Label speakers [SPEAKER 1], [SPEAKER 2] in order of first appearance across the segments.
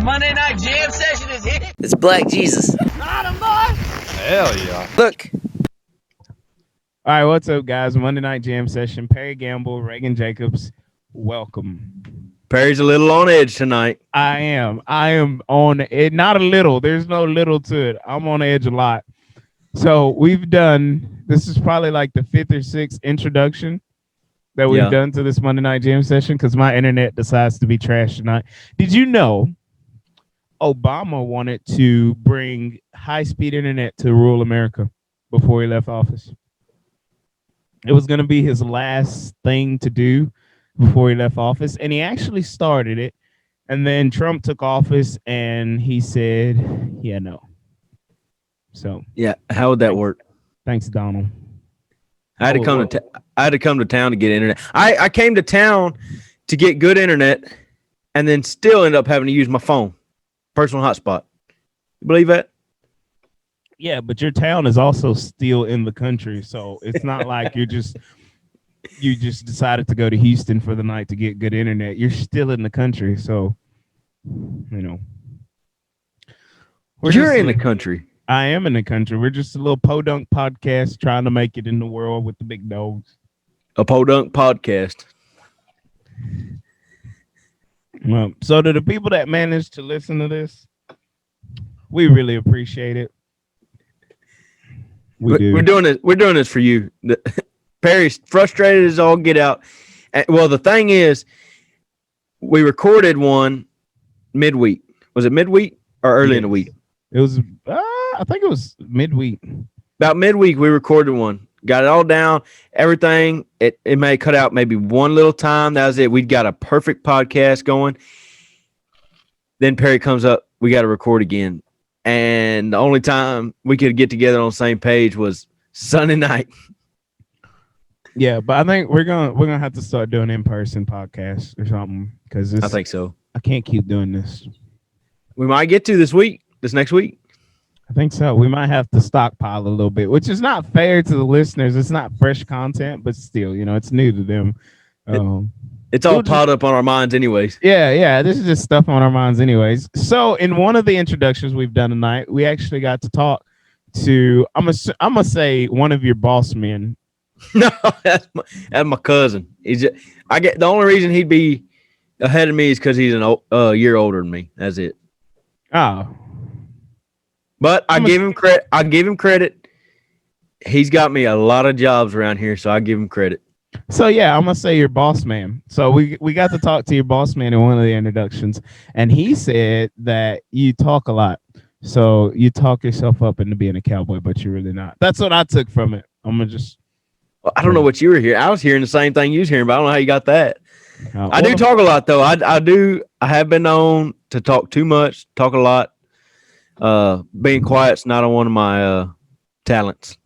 [SPEAKER 1] Monday Night Jam Session is here.
[SPEAKER 2] It's Black Jesus.
[SPEAKER 1] Not a boy.
[SPEAKER 3] Hell yeah.
[SPEAKER 2] Look.
[SPEAKER 4] All right, what's up, guys? Monday Night Jam Session. Perry Gamble, Reagan Jacobs, welcome.
[SPEAKER 3] Perry's a little on edge tonight.
[SPEAKER 4] I am on it. Not a little. There's no little to it. I'm on edge a lot. So we've done, this is probably like the fifth or sixth introduction that we've done to this Monday Night Jam Session because my internet decides to be trash tonight. Did you know Obama wanted to bring high-speed internet to rural America before he left office? It was going to be his last thing to do before he left office, and he actually started it. And then Trump took office, and he said, "Yeah, no." So
[SPEAKER 3] yeah, how would that work?
[SPEAKER 4] Thanks, Donald.
[SPEAKER 3] I had to come to town to get internet. I came to town to get good internet, and then still ended up having to use my phone, personal hotspot. You believe that?
[SPEAKER 4] Yeah, but your town is also still in the country, so it's not like you just decided to go to Houston for the night to get good internet. You're still in the country, so you know.
[SPEAKER 3] You're in the country.
[SPEAKER 4] I am in the country. We're just a little podunk podcast trying to make it in the world with the big dogs.
[SPEAKER 3] A podunk podcast.
[SPEAKER 4] Well, so to the people that managed to listen to this, we really appreciate it.
[SPEAKER 3] We're doing this for you. Perry's frustrated as all get out. Well, the thing is, we recorded one midweek. Was it midweek or early in the week?
[SPEAKER 4] It was, I think it was midweek.
[SPEAKER 3] About midweek, we recorded one. Got it all down, everything. It may cut out maybe one little time. That was it. We'd got a perfect podcast going. Then Perry comes up. We got to record again. And the only time we could get together on the same page was Sunday night.
[SPEAKER 4] Yeah, but I think we're gonna have to start doing in-person podcasts or something because
[SPEAKER 3] I think so.
[SPEAKER 4] I can't keep doing this.
[SPEAKER 3] We might get to this next week.
[SPEAKER 4] I think so. We might have to stockpile a little bit, which is not fair to the listeners. It's not fresh content, but still, it's new to them.
[SPEAKER 3] It's all piled up on our minds anyways.
[SPEAKER 4] Yeah. This is just stuff on our minds anyways. So in one of the introductions we've done tonight, we actually got to talk to, I'm gonna say one of your boss men.
[SPEAKER 3] No, that's my cousin. The only reason he'd be ahead of me is because he's a year older than me. That's it.
[SPEAKER 4] Oh.
[SPEAKER 3] But I give him credit. I give him credit. He's got me a lot of jobs around here, so I give him credit.
[SPEAKER 4] So yeah, I'm gonna say your boss man. So we got to talk to your boss man in one of the introductions, and he said that you talk a lot. So you talk yourself up into being a cowboy, but you're really not. That's what I took from it. I'm gonna just.
[SPEAKER 3] Well, I don't know what you were hearing. I was hearing the same thing you was hearing, but I don't know how you got that. I do talk a lot, though. I do. I have been known to talk too much, talk a lot. Being quiet's not on one of my talents.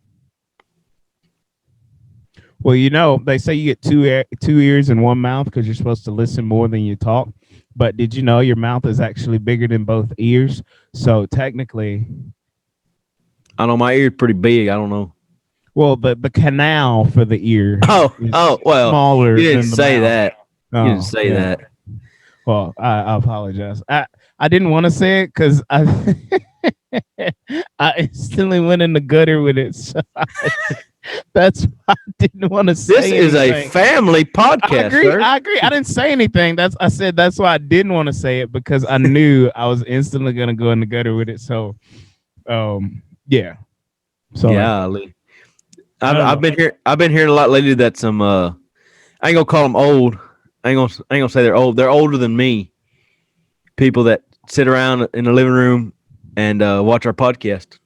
[SPEAKER 4] Well, they say you get two ears and one mouth because you're supposed to listen more than you talk. But did you know your mouth is actually bigger than both ears? So technically,
[SPEAKER 3] I know my ear's pretty big. I don't know.
[SPEAKER 4] Well, the canal for the ear.
[SPEAKER 3] Well,
[SPEAKER 4] smaller.
[SPEAKER 3] You didn't say
[SPEAKER 4] mouth.
[SPEAKER 3] that. You didn't say that.
[SPEAKER 4] Well, I apologize. I didn't want to say it because I instantly went in the gutter with it. So that's why I didn't want to say
[SPEAKER 3] this is
[SPEAKER 4] anything.
[SPEAKER 3] A family podcast.
[SPEAKER 4] I agree. I didn't say anything. I said that's why I didn't want to say it because I knew I was instantly gonna go in the gutter with it. So, yeah. So
[SPEAKER 3] yeah, I've been hearing a lot lately that some I ain't gonna call them old. I ain't gonna say they're old. They're older than me. People that sit around in the living room and watch our podcast.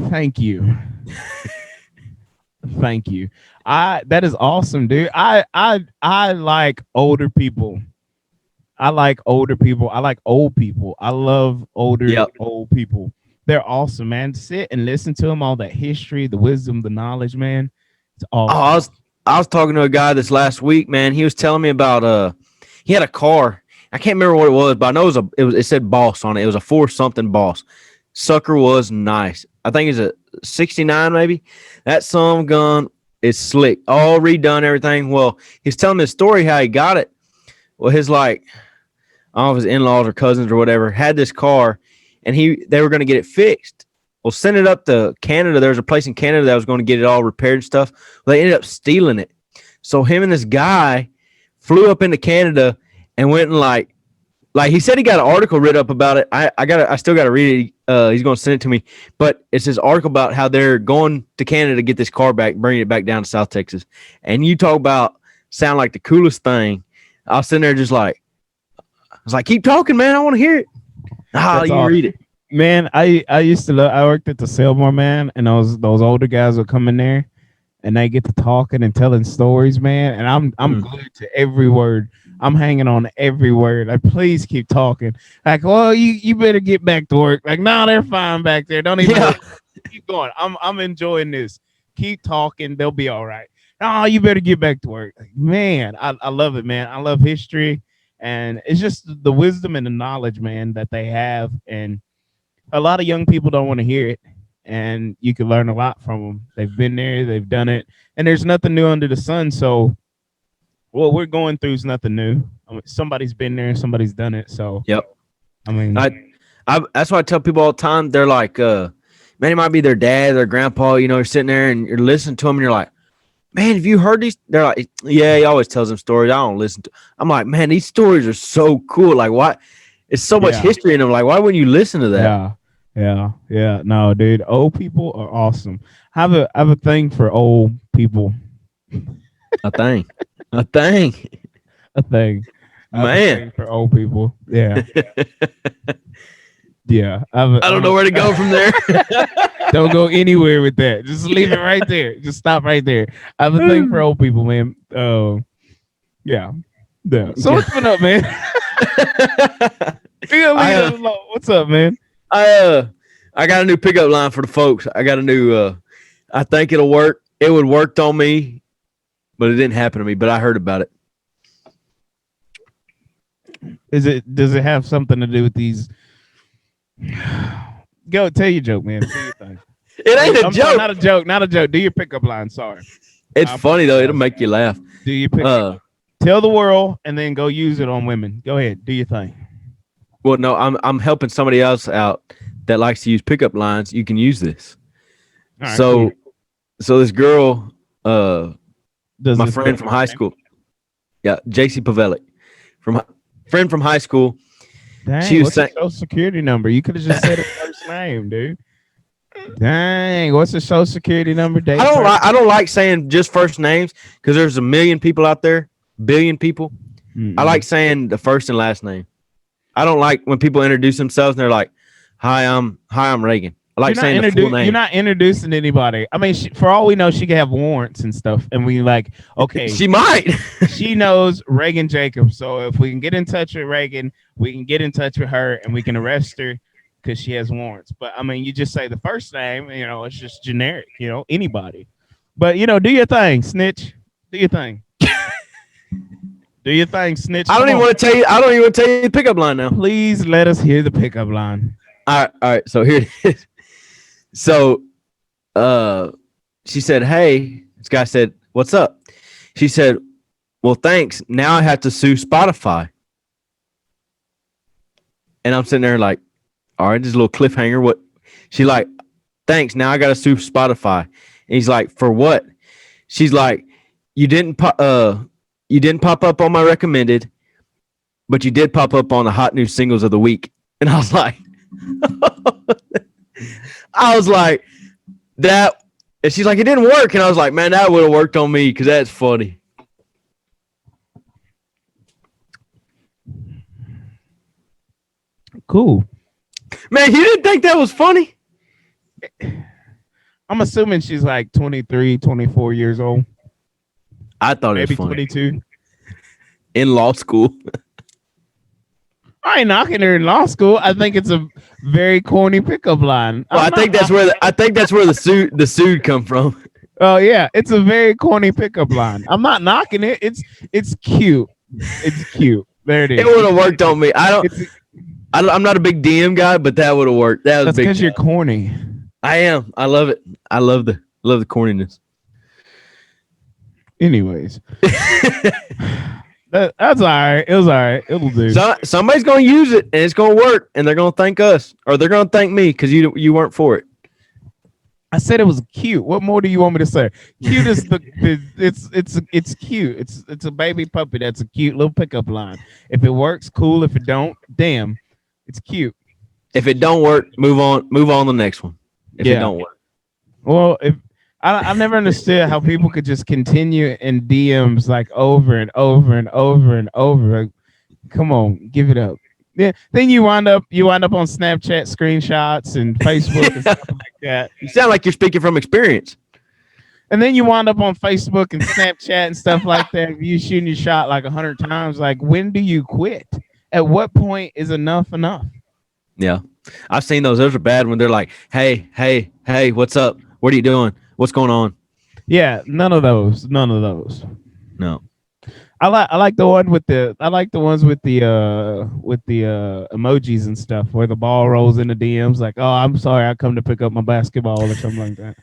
[SPEAKER 4] Thank you. Thank you. That is awesome, dude. I like older people. I like older people. I like old people. I love older old people. They're awesome, man. Sit and listen to them, all that history, the wisdom, the knowledge, man. It's awesome.
[SPEAKER 3] I was talking to a guy this last week, man. He was telling me about he had a car. I can't remember what it was, but I know it said Boss on it. It was a 4-something Boss. Sucker was nice. I think it's a 69 maybe. That gun is slick, all redone, everything. Well, he's telling me a story how he got it. Well, his like, I don't know if his in-laws or cousins or whatever had this car, and they were going to get it fixed. Well, send it up to Canada. There was a place in Canada that was going to get it all repaired and stuff. Well, they ended up stealing it. So him and this guy flew up into Canada and went and like he said he got an article written up about it. I still got to read it. He's going to send it to me, but it's this article about how they're going to Canada to get this car back, bringing it back down to South Texas. And you talk about sound like the coolest thing. I was sitting there just like, I was like, keep talking, man. I want to hear it.
[SPEAKER 4] That's
[SPEAKER 3] You
[SPEAKER 4] awesome.
[SPEAKER 3] read it.
[SPEAKER 4] Man, I used to love. I worked at the Selmore, man, and those older guys would come in there, and they get to talking and telling stories, man. And I'm glued to every word. I'm hanging on every word. Like, please keep talking. Like, well, you better get back to work. Like, no, they're fine back there. Don't even keep going. I'm enjoying this. Keep talking. They'll be all right. Oh, you better get back to work. Like, man, I love it, man. I love history, and it's just the wisdom and the knowledge, man, that they have. And a lot of young people don't want to hear it, and you can learn a lot from them. They've been there, they've done it, and there's nothing new under the sun. So what we're going through is nothing new. I mean, somebody's been there, somebody's done it. So
[SPEAKER 3] Yep.
[SPEAKER 4] I mean,
[SPEAKER 3] That's why I tell people all the time. They're like, man, it might be their dad, their grandpa. You know, you're sitting there and you're listening to them, and you're like, man, have you heard these? They're like, yeah, he always tells them stories. I don't listen to. I'm like, man, these stories are so cool. Like, why? It's so much history in them. Like, why wouldn't you listen to that?
[SPEAKER 4] Yeah. No, dude, old people are awesome. I have a thing for old people.
[SPEAKER 3] A thing.
[SPEAKER 4] A thing.
[SPEAKER 3] Man,
[SPEAKER 4] For old people. Yeah. Yeah.
[SPEAKER 3] I don't know where to go from there.
[SPEAKER 4] Don't go anywhere with that. Just leave it right there. Just stop right there. I have a thing for old people, man. Yeah. So what's been up, man? What's up, man?
[SPEAKER 3] I got a new pickup line for the folks. I got a new. I think it'll work. It would worked on me, but it didn't happen to me. But I heard about it.
[SPEAKER 4] Does it have something to do with these? Go tell your joke, man. Tell your thing.
[SPEAKER 3] It ain't a joke.
[SPEAKER 4] Not a joke. Do your pickup line. Sorry.
[SPEAKER 3] It's funny though. It'll make you laugh.
[SPEAKER 4] Do your pickup. Tell the world and then go use it on women. Go ahead. Do your thing.
[SPEAKER 3] Well, no, I'm helping somebody else out that likes to use pickup lines. You can use this.
[SPEAKER 4] Right,
[SPEAKER 3] So this girl,
[SPEAKER 4] Does
[SPEAKER 3] my
[SPEAKER 4] this
[SPEAKER 3] friend from high school, yeah, JC Pavelic, friend from high school.
[SPEAKER 4] Dang,
[SPEAKER 3] she was
[SPEAKER 4] what's your social security number? You could have just said her first name, dude. Dang, what's the social security number?
[SPEAKER 3] I don't like saying just first names because there's a million people out there, billion people.
[SPEAKER 4] Mm-mm.
[SPEAKER 3] I like saying the first and last name. I don't like when people introduce themselves and they're like, "Hi, I'm Reagan." I like saying the full name.
[SPEAKER 4] You're not introducing anybody. I mean, for all we know, she could have warrants and stuff, and we like, okay,
[SPEAKER 3] She might.
[SPEAKER 4] she knows Reagan Jacobs. So if we can get in touch with Reagan, we can get in touch with her, and we can arrest her because she has warrants. But I mean, you just say the first name, it's just generic, anybody. But do your thing, snitch. Do your thing. Do your thing, snitch.
[SPEAKER 3] I don't even want to tell you the pickup line now.
[SPEAKER 4] Please let us hear the pickup line.
[SPEAKER 3] All right. So here it is. So, she said, "Hey," this guy said, "What's up?" She said, "Well, thanks. Now I have to sue Spotify." And I'm sitting there like, all right, this little cliffhanger. What? She like, "Thanks. Now I got to sue Spotify." And he's like, "For what?" She's like, You didn't pop up on my recommended, but you did pop up on the hot new singles of the week." And I was like, that. And she's like, "It didn't work." And I was like, "Man, that would have worked on me because that's funny."
[SPEAKER 4] Cool.
[SPEAKER 3] Man, you didn't think that was funny?
[SPEAKER 4] I'm assuming she's like 23, 24 years old.
[SPEAKER 3] I thought
[SPEAKER 4] Maybe
[SPEAKER 3] it was funny.
[SPEAKER 4] 22.
[SPEAKER 3] In law school.
[SPEAKER 4] I ain't knocking her in law school. I think it's a very corny pickup line.
[SPEAKER 3] Well, I think that's where the suit come from.
[SPEAKER 4] Oh yeah, it's a very corny pickup line. I'm not knocking it. It's cute. It's cute. There it is.
[SPEAKER 3] It would have worked on me. I'm not a big DM guy, but that would have worked.
[SPEAKER 4] That's because you're corny.
[SPEAKER 3] I am. I love it. I love the corniness.
[SPEAKER 4] Anyways, That's all right. It was all right. It'll do.
[SPEAKER 3] So, somebody's going to use it, and it's going to work, and they're going to thank us, or they're going to thank me because you weren't for it.
[SPEAKER 4] I said it was cute. What more do you want me to say? Cute is it's cute. It's a baby puppy. That's a cute little pickup line. If it works, cool. If it don't, damn, it's cute.
[SPEAKER 3] If it don't work, move on to the next one. If it don't work.
[SPEAKER 4] Well, if I've never understood how people could just continue in DMs like over and over and over and over. Like, come on, give it up. Yeah. Then you wind up on Snapchat screenshots and Facebook and stuff like that.
[SPEAKER 3] You sound like you're speaking from experience.
[SPEAKER 4] And then you wind up on Facebook and Snapchat and stuff like that. You shooting your shot like 100 times. Like, when do you quit? At what point is enough enough?
[SPEAKER 3] Yeah. I've seen those. Those are bad when they're like, hey, what's up? What are you doing? What's going on?
[SPEAKER 4] Yeah, none of those.
[SPEAKER 3] No.
[SPEAKER 4] I like the ones with the emojis and stuff where the ball rolls in the DMs like, oh, I'm sorry, I come to pick up my basketball or something like that.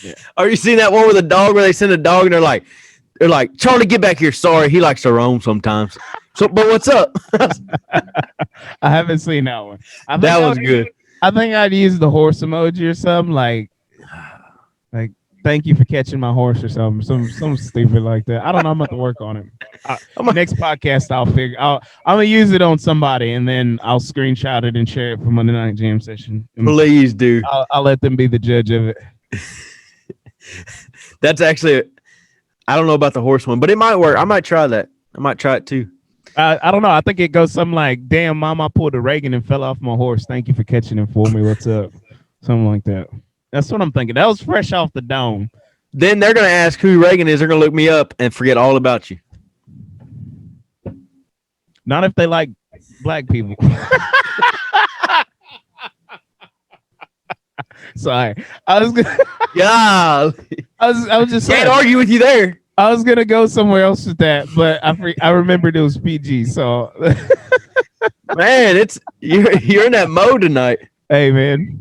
[SPEAKER 3] Yeah. Are you seeing that one with a dog where they send a dog and they're like, Charlie, get back here. Sorry, he likes to roam sometimes. So, but what's up?
[SPEAKER 4] I haven't seen that one.
[SPEAKER 3] That was good.
[SPEAKER 4] I think I'd use the horse emoji or something like thank you for catching my horse or something stupid like that. I don't know. I'm about to work on it. Next podcast, I'm gonna use it on somebody and then I'll screenshot it and share it for Monday Night Jam Session.
[SPEAKER 3] Please do.
[SPEAKER 4] I'll let them be the judge of it.
[SPEAKER 3] That's actually, I don't know about the horse one, but it might work. I might try that. I might try it too.
[SPEAKER 4] I don't know. I think it goes something like, damn, mom, I pulled a Reagan and fell off my horse. Thank you for catching him for me. What's up? Something like that. That's what I'm thinking. That was fresh off the dome.
[SPEAKER 3] Then they're going to ask who Reagan is. They're going to look me up and forget all about you.
[SPEAKER 4] Not if they like black people. Sorry. I was gonna I was just
[SPEAKER 3] can't argue with you there.
[SPEAKER 4] I was gonna go somewhere else with that, but I remembered it was PG. So
[SPEAKER 3] man, you're in that mode tonight.
[SPEAKER 4] Hey man.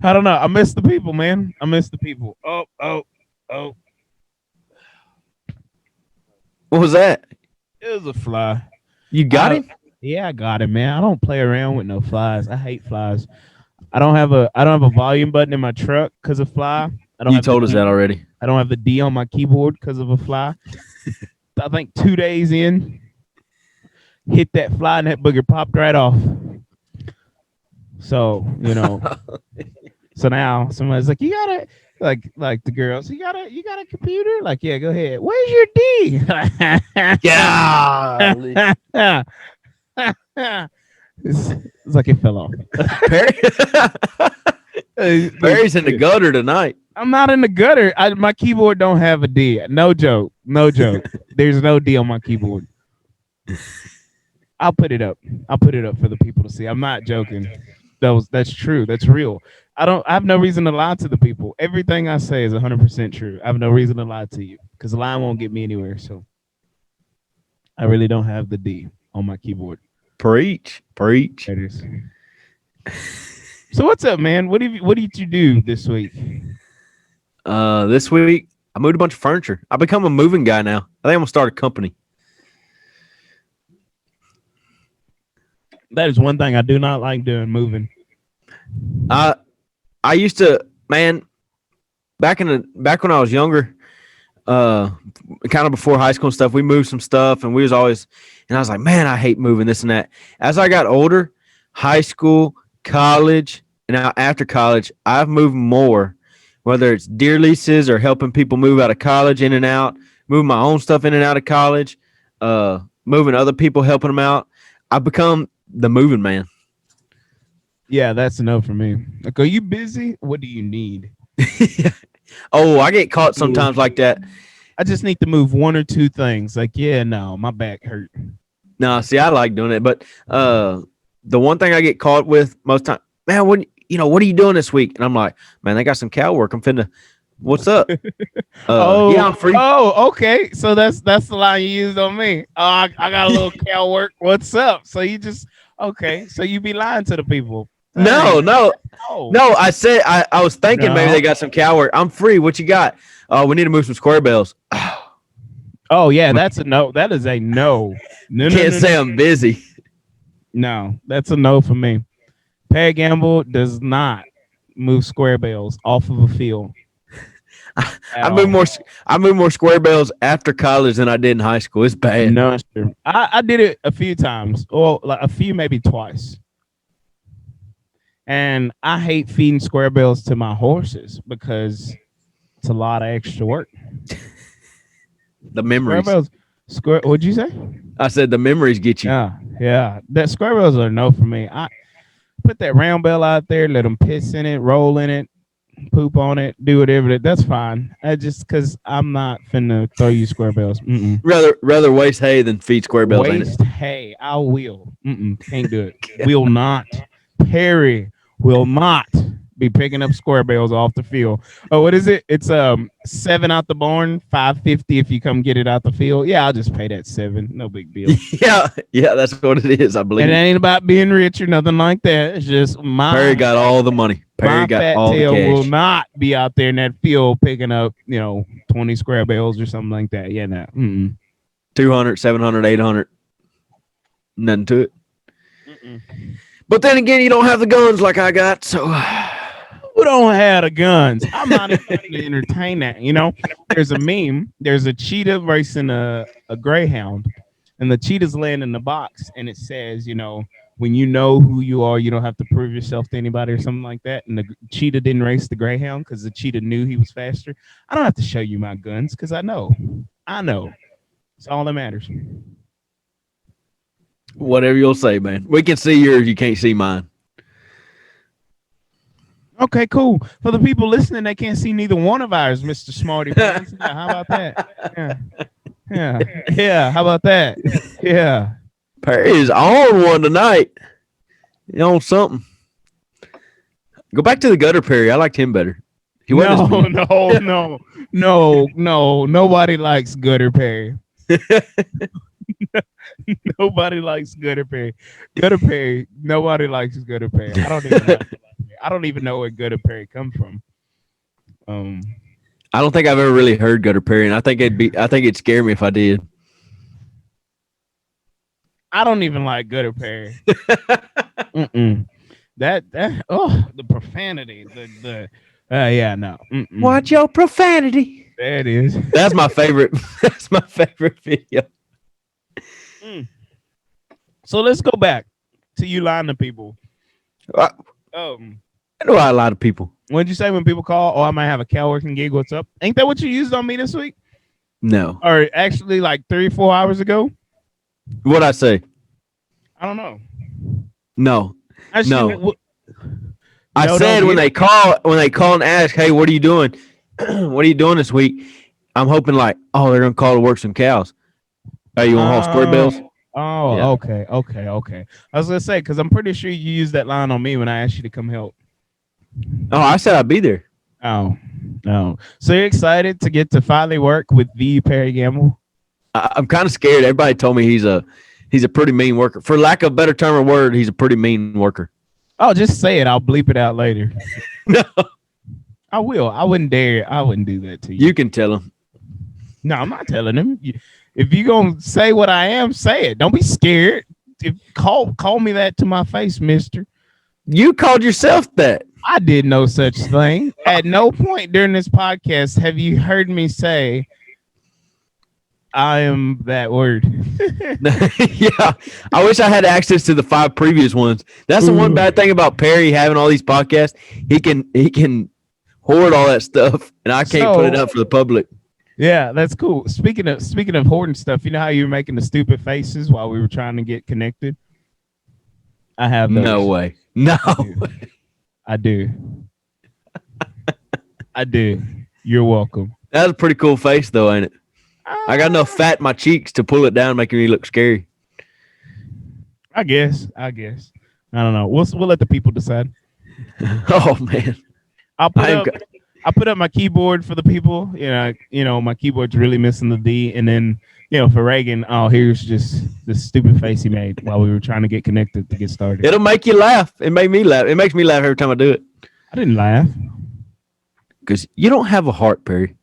[SPEAKER 4] I don't know. I miss the people, man. I miss the people. Oh.
[SPEAKER 3] What was that?
[SPEAKER 4] It was a fly.
[SPEAKER 3] You got him?
[SPEAKER 4] Yeah, I got it, man. I don't play around with no flies. I hate flies. I don't have a volume button in my truck because of fly.
[SPEAKER 3] You told us that already.
[SPEAKER 4] I don't have the D on my keyboard because of a fly. I think 2 days in, hit that fly and that booger popped right off. So, so now somebody's like, you gotta like the girls, you got a computer? Like, yeah, go ahead. Where's your D?
[SPEAKER 3] Yeah.
[SPEAKER 4] It's like it fell off.
[SPEAKER 3] Barry's in the gutter tonight.
[SPEAKER 4] I'm not in the gutter. My keyboard don't have a D. No joke. There's no D on my keyboard. I'll put it up for the people to see. I'm not joking. That's true. That's real. I have no reason to lie to the people. Everything I say is 100% true. I have no reason to lie to you because the line won't get me anywhere. So I really don't have the D on my keyboard.
[SPEAKER 3] Preach.
[SPEAKER 4] That is. So what's up, man? What did you do this week?
[SPEAKER 3] This week I moved a bunch of furniture. I become a moving guy now. I think I'm gonna start a company.
[SPEAKER 4] That is one thing I do not like doing, moving.
[SPEAKER 3] I used to, man, back when I was younger, kind of before high school and stuff, we moved some stuff and I was like, man, I hate moving this and that. As I got older, high school, college, and now after college, I've moved more, whether it's deer leases or helping people move out of college in and out, moving my own stuff in and out of college, moving other people, helping them out. I've become the moving man.
[SPEAKER 4] Yeah, that's a no for me. Like, are you busy? What do you need?
[SPEAKER 3] Oh, I get caught sometimes like that.
[SPEAKER 4] I just need to move one or two things. Like, yeah, no, my back hurt.
[SPEAKER 3] No, see, I like doing it, but the one thing I get caught with most time, man, what are you doing this week? And I'm like, man, they got some cow work. I'm finna. What's up? Yeah, I'm free.
[SPEAKER 4] Oh, okay. So that's the line you used on me. Oh, I got a little cow work. What's up? So you just okay. So you be lying to the people.
[SPEAKER 3] No. I said I was thinking maybe they got some cow work. I'm free. What you got? Oh, we need to move some square bells.
[SPEAKER 4] Oh yeah, that's a no. That is a no. No, no,
[SPEAKER 3] Can't
[SPEAKER 4] no,
[SPEAKER 3] say
[SPEAKER 4] no,
[SPEAKER 3] I'm busy.
[SPEAKER 4] no. That's a no for me. Perry Gamble does not move square bales off of a field at
[SPEAKER 3] I moved
[SPEAKER 4] all.
[SPEAKER 3] more. I moved more square bells after college than I did in high school. It's bad.
[SPEAKER 4] No, sir. I did it a few times, or like a few, maybe twice. And I hate feeding square bales to my horses because it's a lot of extra work.
[SPEAKER 3] The
[SPEAKER 4] Square
[SPEAKER 3] memories.
[SPEAKER 4] bales, square. What'd you say?
[SPEAKER 3] I said the memories get you.
[SPEAKER 4] Yeah. That square bales are no for me. I put that round bale out there, let them piss in it, roll in it, poop on it, do whatever. That's fine. I just because I'm not finna throw you square bales. Mm-mm.
[SPEAKER 3] Rather waste hay than feed square bells. Ain't it?
[SPEAKER 4] Waste hay. I will. Can't do it. Will not. Perry will not be picking up square bales off the field. Oh, what is it? It's 7 out the barn, $5.50 if you come get it out the field. Yeah, I'll just pay that 7. No big deal.
[SPEAKER 3] Yeah, that's what it is. I believe.
[SPEAKER 4] And it ain't about being rich or nothing like that. It's just
[SPEAKER 3] Perry got all the money. Perry
[SPEAKER 4] my
[SPEAKER 3] got
[SPEAKER 4] fat
[SPEAKER 3] all the
[SPEAKER 4] tail
[SPEAKER 3] cash.
[SPEAKER 4] will not be out there in that field picking up, 20 square bales or something like that. Yeah, no.
[SPEAKER 3] 200, 700, 800. Nothing to it. But then again, you don't have the guns like I got, so
[SPEAKER 4] Who don't have the guns? I'm not even going to entertain that. There's a meme. There's a cheetah racing a greyhound, and the cheetah's laying in the box, and it says, when you know who you are, you don't have to prove yourself to anybody or something like that. And the cheetah didn't race the greyhound because the cheetah knew he was faster. I don't have to show you my guns because I know. It's all that matters.
[SPEAKER 3] whatever you'll say, man. We can see yours, you can't see mine.
[SPEAKER 4] Okay, cool. For the people listening, they can't see neither one of ours, Mr. Smarty Pants. Yeah, how about that? Yeah. How about that? Yeah.
[SPEAKER 3] Perry is on one tonight. He on something. Go back to the gutter Perry. I liked him better. He wasn't as mean.
[SPEAKER 4] No. Nobody likes Gutter Perry. Nobody likes Gutter Perry. Gutter Perry. Nobody likes Gutter Perry. I don't even know where Gutter Perry comes from.
[SPEAKER 3] I don't think I've ever really heard gutter Perry, and I think it'd scare me if I did.
[SPEAKER 4] I don't even like Gutter Perry. That the profanity, no.
[SPEAKER 3] Watch your profanity.
[SPEAKER 4] That is.
[SPEAKER 3] That's my favorite. That's my favorite video.
[SPEAKER 4] So let's go back to you lying to people.
[SPEAKER 3] I know a lot of people.
[SPEAKER 4] What'd you say when people call? Oh, I might have a cow working gig. What's up? Ain't that what you used on me this week?
[SPEAKER 3] No.
[SPEAKER 4] Or actually, like 3 or 4 hours ago?
[SPEAKER 3] What'd I say?
[SPEAKER 4] I don't know.
[SPEAKER 3] No.
[SPEAKER 4] No.
[SPEAKER 3] I said when they call and ask, hey, what are you doing? What are you doing this week? I'm hoping like, oh, they're gonna call to work some cows. Are you gonna haul square bills?
[SPEAKER 4] Oh, yeah. Okay. I was gonna say because I'm pretty sure you used that line on me when I asked you to come help.
[SPEAKER 3] Oh, I said I'd be there.
[SPEAKER 4] Oh, no. So you're excited to get to finally work with the Perry Gamble?
[SPEAKER 3] I'm kind of scared. Everybody told me he's a pretty mean worker. For lack of a better term or word, he's a pretty mean worker.
[SPEAKER 4] Oh, just say it. I'll bleep it out later.
[SPEAKER 3] No.
[SPEAKER 4] I will. I wouldn't dare. I wouldn't do that to you.
[SPEAKER 3] You can tell him.
[SPEAKER 4] No, I'm not telling him. If you're going to say what I am, say it. Don't be scared. Call me that to my face, mister.
[SPEAKER 3] You called yourself that.
[SPEAKER 4] I did no such thing. At no point during this podcast have you heard me say I am that word.
[SPEAKER 3] Yeah. I wish I had access to the 5 previous ones. That's the one bad thing about Perry having all these podcasts. He can hoard all that stuff, and I can't put it up for the public.
[SPEAKER 4] Yeah, that's cool. Speaking of hoarding stuff, you know how you were making the stupid faces while we were trying to get connected? I have those.
[SPEAKER 3] No way. No.
[SPEAKER 4] I do. I do. You're welcome.
[SPEAKER 3] That's a pretty cool face, though, ain't it? I got enough fat in my cheeks to pull it down, making me look scary.
[SPEAKER 4] I guess. I don't know. We'll let the people decide.
[SPEAKER 3] Oh man,
[SPEAKER 4] I'll put up my keyboard for the people. My keyboard's really missing the D, and then for Reagan, here's just the stupid face he made while we were trying to get connected to get started.
[SPEAKER 3] It'll make you laugh. It made me laugh. It makes me laugh every time I do it.
[SPEAKER 4] I didn't laugh
[SPEAKER 3] because you don't have a heart, Perry.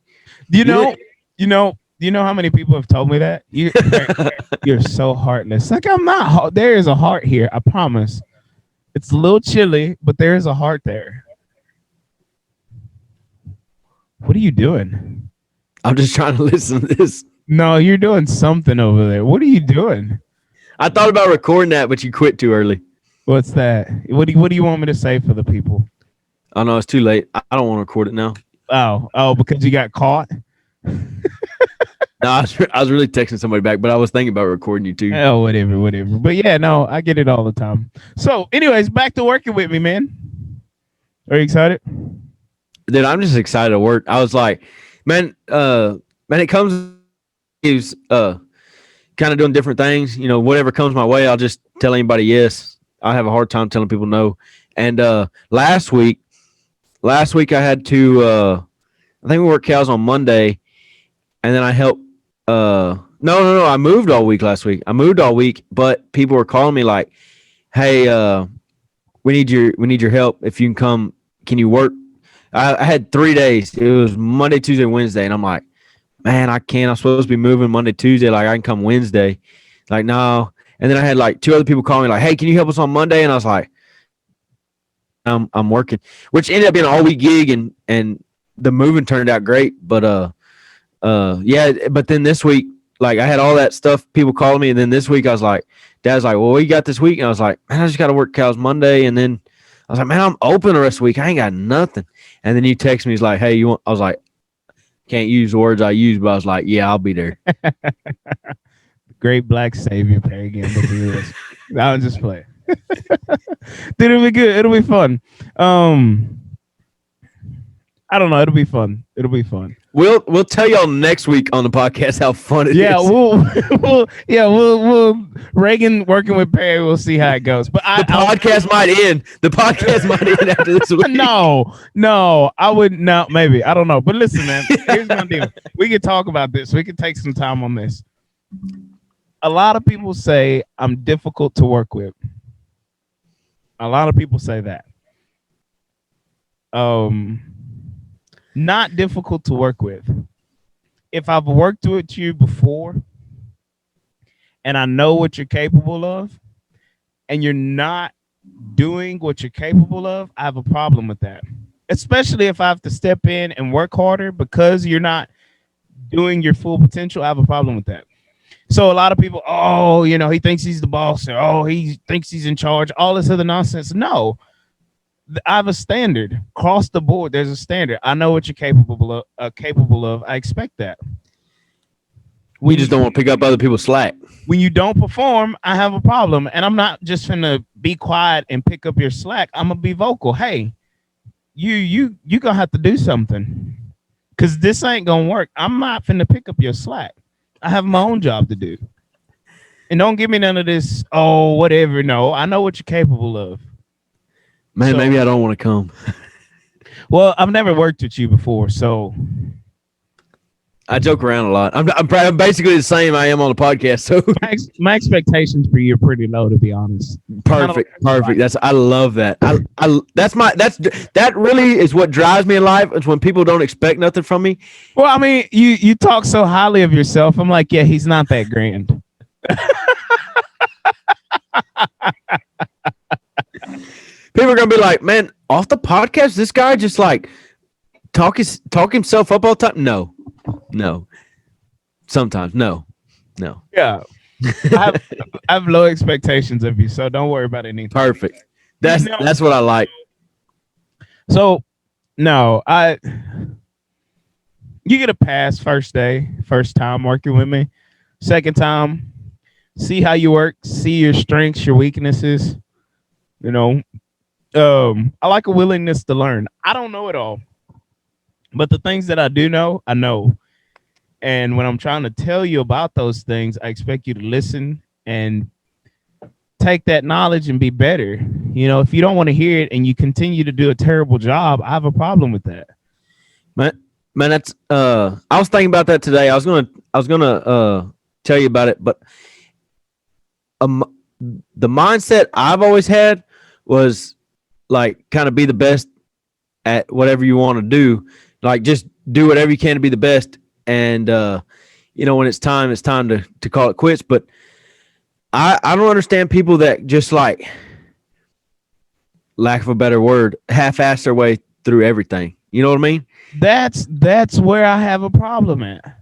[SPEAKER 4] You know Do you know how many people have told me that? You're so heartless. Like, I'm not. There is a heart here. I promise. It's a little chilly, but there is a heart there. What are you doing?
[SPEAKER 3] I'm just trying to listen to this.
[SPEAKER 4] No, you're doing something over there. What are you doing?
[SPEAKER 3] I thought about recording that, but you quit too early.
[SPEAKER 4] What's that? What do you want me to say for the people?
[SPEAKER 3] Oh no, it's too late. I don't want to record it now.
[SPEAKER 4] Oh, because you got caught?
[SPEAKER 3] No, I was really texting somebody back, but I was thinking about recording you too.
[SPEAKER 4] Oh, whatever. But yeah, no, I get it all the time. So, anyways, back to working with me, man. Are you excited?
[SPEAKER 3] Dude, I'm just excited to work. I was like, man, it comes, he's kind of doing different things. You know, whatever comes my way, I'll just tell anybody yes. I have a hard time telling people no. And last week I had to, I think we worked cows on Monday, and then I helped. No. I moved all week last week. But people were calling me like, "Hey, we need your help. If you can come, can you work?" I had 3 days. It was Monday, Tuesday, Wednesday, and I'm like, "Man, I can't. I'm supposed to be moving Monday, Tuesday. Like, I can come Wednesday." Like, no. And then I had like 2 other people calling me like, "Hey, can you help us on Monday?" And I was like, I'm working, which ended up being an all week gig, and the moving turned out great. But yeah, but then this week, like, I had all that stuff, people calling me, and then this week I was like, Dad's like, "Well, what you got this week?" And I was like, "Man, I just got to work cows Monday." And then I was like, "Man, I'm open the rest of the week. I ain't got nothing." And then you text me, he's like, "Hey, you want?" I was like, can't use the words I use, but I was like, "Yeah, I'll be there."
[SPEAKER 4] Great black savior, Perry Gamble. I'll just play. Dude, it'll be good. It'll be fun. I don't know. It'll be fun.
[SPEAKER 3] We'll tell y'all next week on the podcast how fun it is.
[SPEAKER 4] We'll Reagan working with Perry. We'll see how it goes. But
[SPEAKER 3] the podcast might end. The podcast might end after this week.
[SPEAKER 4] No, I would not. Maybe, I don't know. But listen, man. Here's my deal. We can talk about this. We can take some time on this. A lot of people say I'm difficult to work with. A lot of people say that. Not difficult to work with. If I've worked with you before and I know what you're capable of, and you're not doing what you're capable of, I have a problem with that. Especially if I have to step in and work harder because you're not doing your full potential, I have a problem with that. So a lot of people, he thinks he's the boss, or he thinks he's in charge, all this other nonsense. No. I have a standard across the board. There's a standard. I know what you're capable of. I expect that.
[SPEAKER 3] We just don't want to pick up other people's slack.
[SPEAKER 4] When you don't perform, I have a problem, and I'm not just gonna be quiet and pick up your slack. I'm gonna be vocal. Hey, you gonna have to do something, because this ain't gonna work. I'm not finna pick up your slack. I have my own job to do, and don't give me none of this. Oh, whatever. No, I know what you're capable of.
[SPEAKER 3] Man, maybe I don't want to come.
[SPEAKER 4] Well, I've never worked with you before, so
[SPEAKER 3] I joke around a lot. I'm basically the same I am on the podcast. So
[SPEAKER 4] my expectations for you are pretty low, to be honest.
[SPEAKER 3] Perfect. I love that. That really is what drives me in life. Is when people don't expect nothing from me.
[SPEAKER 4] Well, I mean, you talk so highly of yourself. I'm like, yeah, he's not that grand.
[SPEAKER 3] People are gonna be like, "Man, off the podcast, this guy just like talk himself up all the time." No. Sometimes, no.
[SPEAKER 4] Yeah, I have low expectations of you, so don't worry about anything.
[SPEAKER 3] Perfect. That's what I like.
[SPEAKER 4] So, no, you get a pass first time working with me. Second time, see how you work, see your strengths, your weaknesses. I like a willingness to learn. I don't know it all, but the things that I do know, I know. And when I'm trying to tell you about those things, I expect you to listen and take that knowledge and be better. If you don't want to hear it and you continue to do a terrible job, I have a problem with that.
[SPEAKER 3] Man, that's I was thinking about that today. I was gonna tell you about it, but the mindset I've always had was like kind of be the best at whatever you want to do. Like just do whatever you can to be the best. And when it's time to call it quits. But I don't understand people that just like, lack of a better word, half-ass their way through everything. You know what I mean?
[SPEAKER 4] That's where I have a problem at.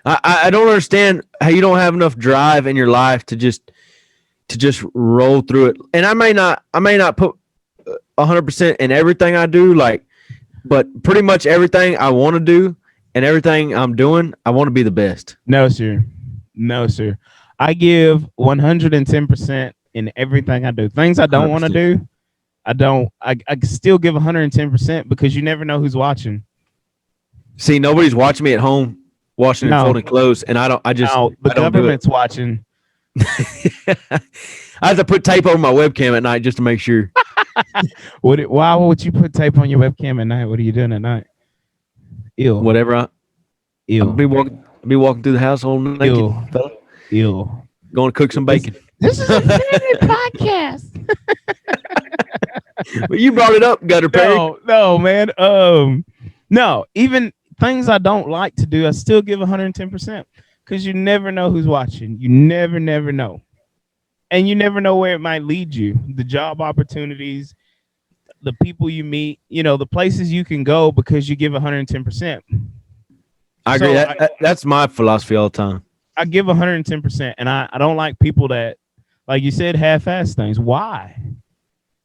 [SPEAKER 3] I don't understand how you don't have enough drive in your life to just roll through it. And I may not put 100% in everything I do, like, but pretty much everything I want to do and everything I'm doing, I want to be the best.
[SPEAKER 4] No, sir. I give 110% in everything I do. Things I don't want to do, I still give 110% because you never know who's watching.
[SPEAKER 3] See, nobody's watching me at home washing and folding clothes, and the
[SPEAKER 4] government's watching.
[SPEAKER 3] I have to put tape over my webcam at night just to make sure.
[SPEAKER 4] Why would you put tape on your webcam at night? What are you doing at night? Ew.
[SPEAKER 3] Whatever. I'll be walking through the house all naked.
[SPEAKER 4] Ew.
[SPEAKER 3] Going to cook some bacon.
[SPEAKER 4] This is a family podcast.
[SPEAKER 3] But you brought it up, Gutter Perry.
[SPEAKER 4] No, man. No, even things I don't like to do, I still give 110% because you never know who's watching. You never know. And you never know where it might lead you. The job opportunities, the people you meet, the places you can go because you give 110%.
[SPEAKER 3] I agree. That's my philosophy all the time.
[SPEAKER 4] I give 110%, and I don't like people that, like you said, half-ass things. Why?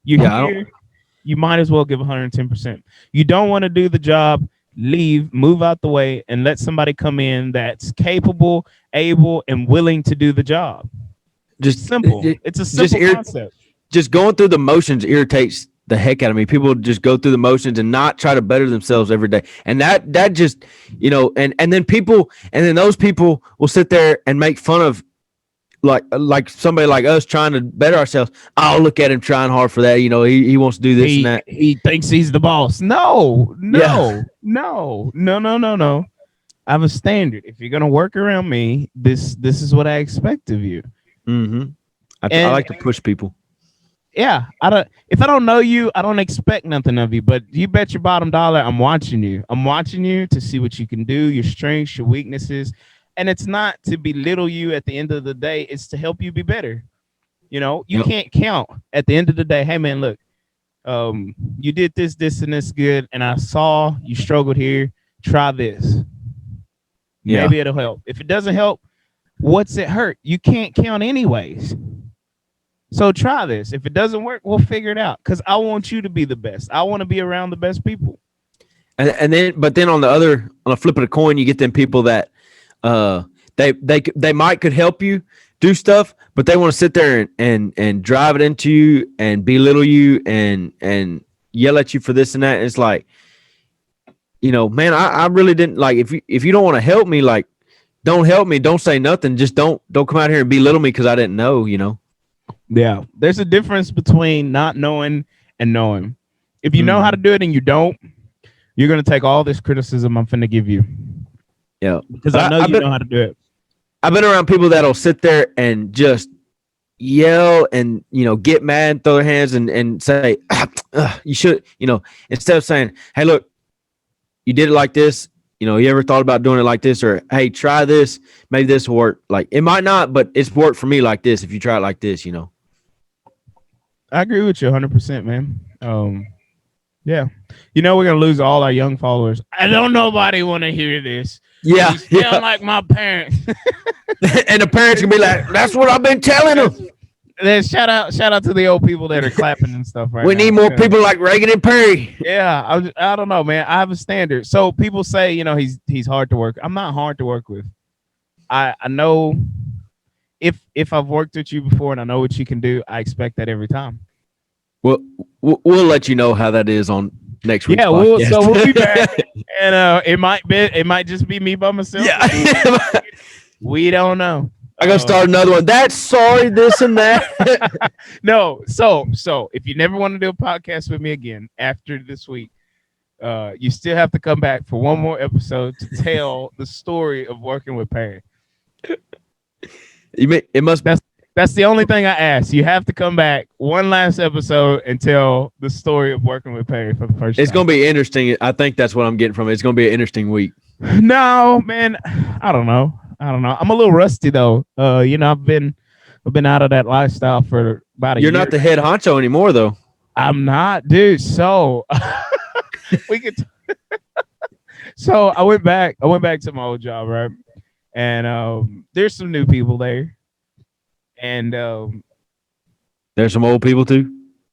[SPEAKER 4] You might as well give 110%. You don't want to do the job, leave, move out the way, and let somebody come in that's capable, able, and willing to do the job. Just simple. It's a simple concept.
[SPEAKER 3] Just going through the motions irritates the heck out of me. People just go through the motions and not try to better themselves every day. And that just, and then those people will sit there and make fun of like somebody like us trying to better ourselves. Oh, look at him trying hard for that. He wants to do this and that.
[SPEAKER 4] He thinks he's the boss. No. I have a standard. If you're going to work around me, this is what I expect of you.
[SPEAKER 3] Mm-hmm. I like to push people.
[SPEAKER 4] Yeah, if I don't know you, I don't expect nothing of you. But you bet your bottom dollar, I'm watching you. I'm watching you to see what you can do, your strengths, your weaknesses, and it's not to belittle you. At the end of the day, it's to help you be better. You can't count at the end of the day. Hey, man, look, you did this, and this good, and I saw you struggled here. Try this. Yeah. Maybe it'll help. If it doesn't help, what's it hurt? You can't count anyways. So try this. If it doesn't work, we'll figure it out. Because I want you to be the best. I want to be around the best people.
[SPEAKER 3] But then on the flip of the coin, you get them people that they might could help you do stuff, but they want to sit there and drive it into you and belittle you and yell at you for this and that. And it's like, man, I really didn't like if you don't want to help me, like, don't help me. Don't say nothing. Just don't come out here and belittle me because I didn't know.
[SPEAKER 4] Yeah, there's a difference between not knowing and knowing. If you know how to do it and you don't, you're going to take all this criticism I'm finna give you.
[SPEAKER 3] Yeah.
[SPEAKER 4] Because I know you know how to do it.
[SPEAKER 3] I've been around people that'll sit there and just yell and, get mad and throw their hands and say, you should, instead of saying, hey, look, you did it like this. You ever thought about doing it like this? Or, hey, try this. Maybe this will work. Like, it might not, but it's worked for me like this if you try it like this,
[SPEAKER 4] I agree with you 100%, man. Yeah. We're going to lose all our young followers. I don't nobody want to hear this.
[SPEAKER 3] Yeah.
[SPEAKER 4] You sound like my parents.
[SPEAKER 3] And the parents can be like, that's what I've been telling them.
[SPEAKER 4] Then shout out to the old people that are clapping and stuff right
[SPEAKER 3] we
[SPEAKER 4] now.
[SPEAKER 3] need more people like Reagan and Perry.
[SPEAKER 4] Yeah, I don't know, man. I have a standard. So people say, he's hard to work. I'm not hard to work with. I know if I've worked with you before and I know what you can do, I expect that every time.
[SPEAKER 3] Well, we'll let you know how that is on next week's podcast.
[SPEAKER 4] Yeah, we'll be back, and it might just be me by myself.
[SPEAKER 3] Yeah,
[SPEAKER 4] we don't know.
[SPEAKER 3] I gotta start another one. That's sorry, this and that.
[SPEAKER 4] No, so if you never want to do a podcast with me again after this week, you still have to come back for one more episode to tell the story of working with Perry. That's the only thing I ask. You have to come back one last episode and tell the story of working with Perry for the first time.
[SPEAKER 3] It's gonna be interesting. I think that's what I'm getting from it. It's gonna be an interesting week.
[SPEAKER 4] No, man, I don't know. I don't know. I'm a little rusty though. I've been out of that lifestyle for about a
[SPEAKER 3] You're
[SPEAKER 4] year.
[SPEAKER 3] not the head honcho anymore, though.
[SPEAKER 4] I'm not, dude. So we could. So I went back to my old job, right? And there's some new people there. And
[SPEAKER 3] There's some old people too.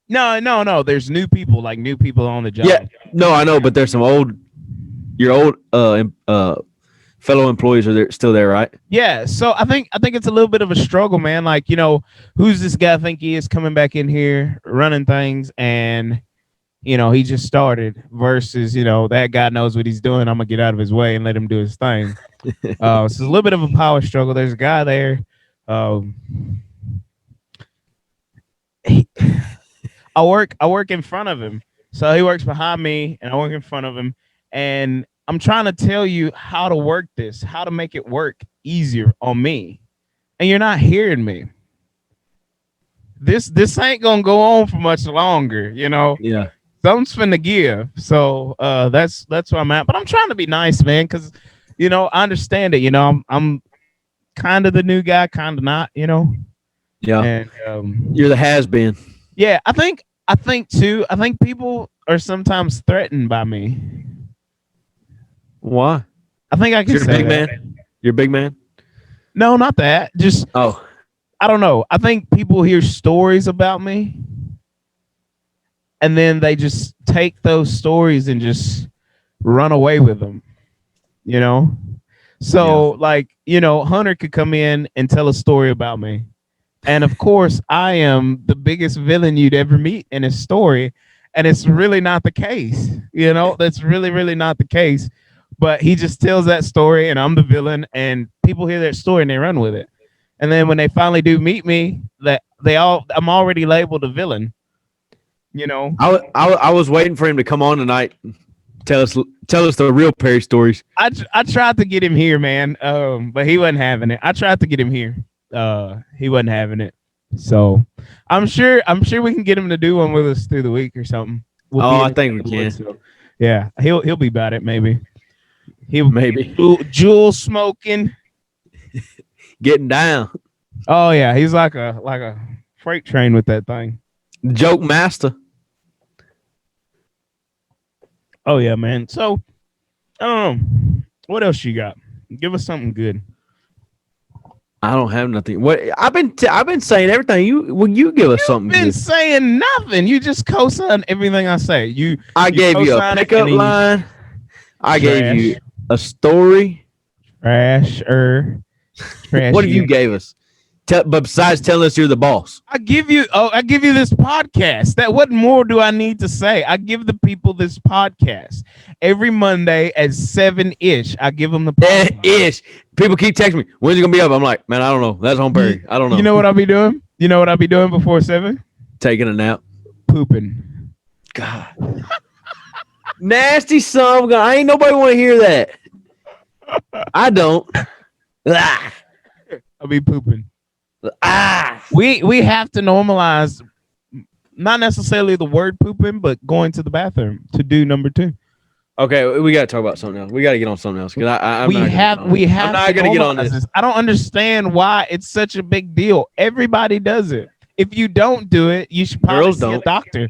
[SPEAKER 4] no. There's new people on the job.
[SPEAKER 3] Yeah, no, I know, but there's some your old fellow employees are there, still there, right?
[SPEAKER 4] Yeah, so I think it's a little bit of a struggle, man. Like, who's this guy think he is coming back in here running things, and he just started versus that guy knows what he's doing. I'm gonna get out of his way and let him do his thing. So it's a little bit of a power struggle. There's a guy there. I work in front of him, so he works behind me, and I work in front of him, and I'm trying to tell you how to work this, how to make it work easier on me. And you're not hearing me. This ain't gonna go on for much longer,
[SPEAKER 3] Yeah.
[SPEAKER 4] Something's finna give. So that's where I'm at. But I'm trying to be nice, man, because I understand it. I'm kind of the new guy, kind of not,
[SPEAKER 3] Yeah.
[SPEAKER 4] And
[SPEAKER 3] You're the has been.
[SPEAKER 4] yeah, I think too, I think people are sometimes threatened by me.
[SPEAKER 3] Why?
[SPEAKER 4] I think I can
[SPEAKER 3] You're a
[SPEAKER 4] say
[SPEAKER 3] big
[SPEAKER 4] that.
[SPEAKER 3] man. You're a big man.
[SPEAKER 4] No, not that. Just
[SPEAKER 3] Oh,
[SPEAKER 4] I don't know. I think people hear stories about me, and then they just take those stories and just run away with them. So Hunter could come in and tell a story about me, and of course I am the biggest villain you'd ever meet in his story, and it's really not the case. That's really not the case. But he just tells that story, and I'm the villain, and people hear that story and they run with it. And then when they finally do meet me, I'm already labeled a villain.
[SPEAKER 3] I was waiting for him to come on tonight. Tell us the real Perry stories.
[SPEAKER 4] I tried to get him here, man, but he wasn't having it. I tried to get him here. He wasn't having it. So I'm sure we can get him to do one with us through the week or something.
[SPEAKER 3] I think we can.
[SPEAKER 4] So, yeah, he'll be about it maybe.
[SPEAKER 3] Maybe
[SPEAKER 4] jewel smoking,
[SPEAKER 3] getting down.
[SPEAKER 4] Oh yeah, he's like a freight train with that thing.
[SPEAKER 3] Joke master.
[SPEAKER 4] Oh yeah, man. So I don't know. What else you got? Give us something good.
[SPEAKER 3] I don't have nothing. What I've been saying everything. You give us something.
[SPEAKER 4] You've been
[SPEAKER 3] good.
[SPEAKER 4] saying nothing. You just co-sign everything I say.
[SPEAKER 3] I gave you a pickup line. I gave you a story.
[SPEAKER 4] Trasher.
[SPEAKER 3] What have you gave us? But besides telling us you're the boss,
[SPEAKER 4] I give you this podcast. What more do I need to say? I give the people this podcast every Monday at 7-ish. I give them the podcast.
[SPEAKER 3] ish. People keep texting me, when's it gonna be up? I'm like, man, I don't know. That's on Perry. I don't know.
[SPEAKER 4] You know what I'll be doing? You know what I'll be doing before 7?
[SPEAKER 3] Taking a nap.
[SPEAKER 4] Pooping.
[SPEAKER 3] God. Nasty son of a gun. I ain't nobody want to hear that. I don't.
[SPEAKER 4] I'll be pooping.
[SPEAKER 3] We
[SPEAKER 4] have to normalize not necessarily the word pooping, but going to the bathroom to do number 2.
[SPEAKER 3] Okay, we got to talk about something else. We got to get on something else because I'm not going to get on this.
[SPEAKER 4] I don't understand why it's such a big deal. Everybody does it. If you don't do it, you should probably see a doctor.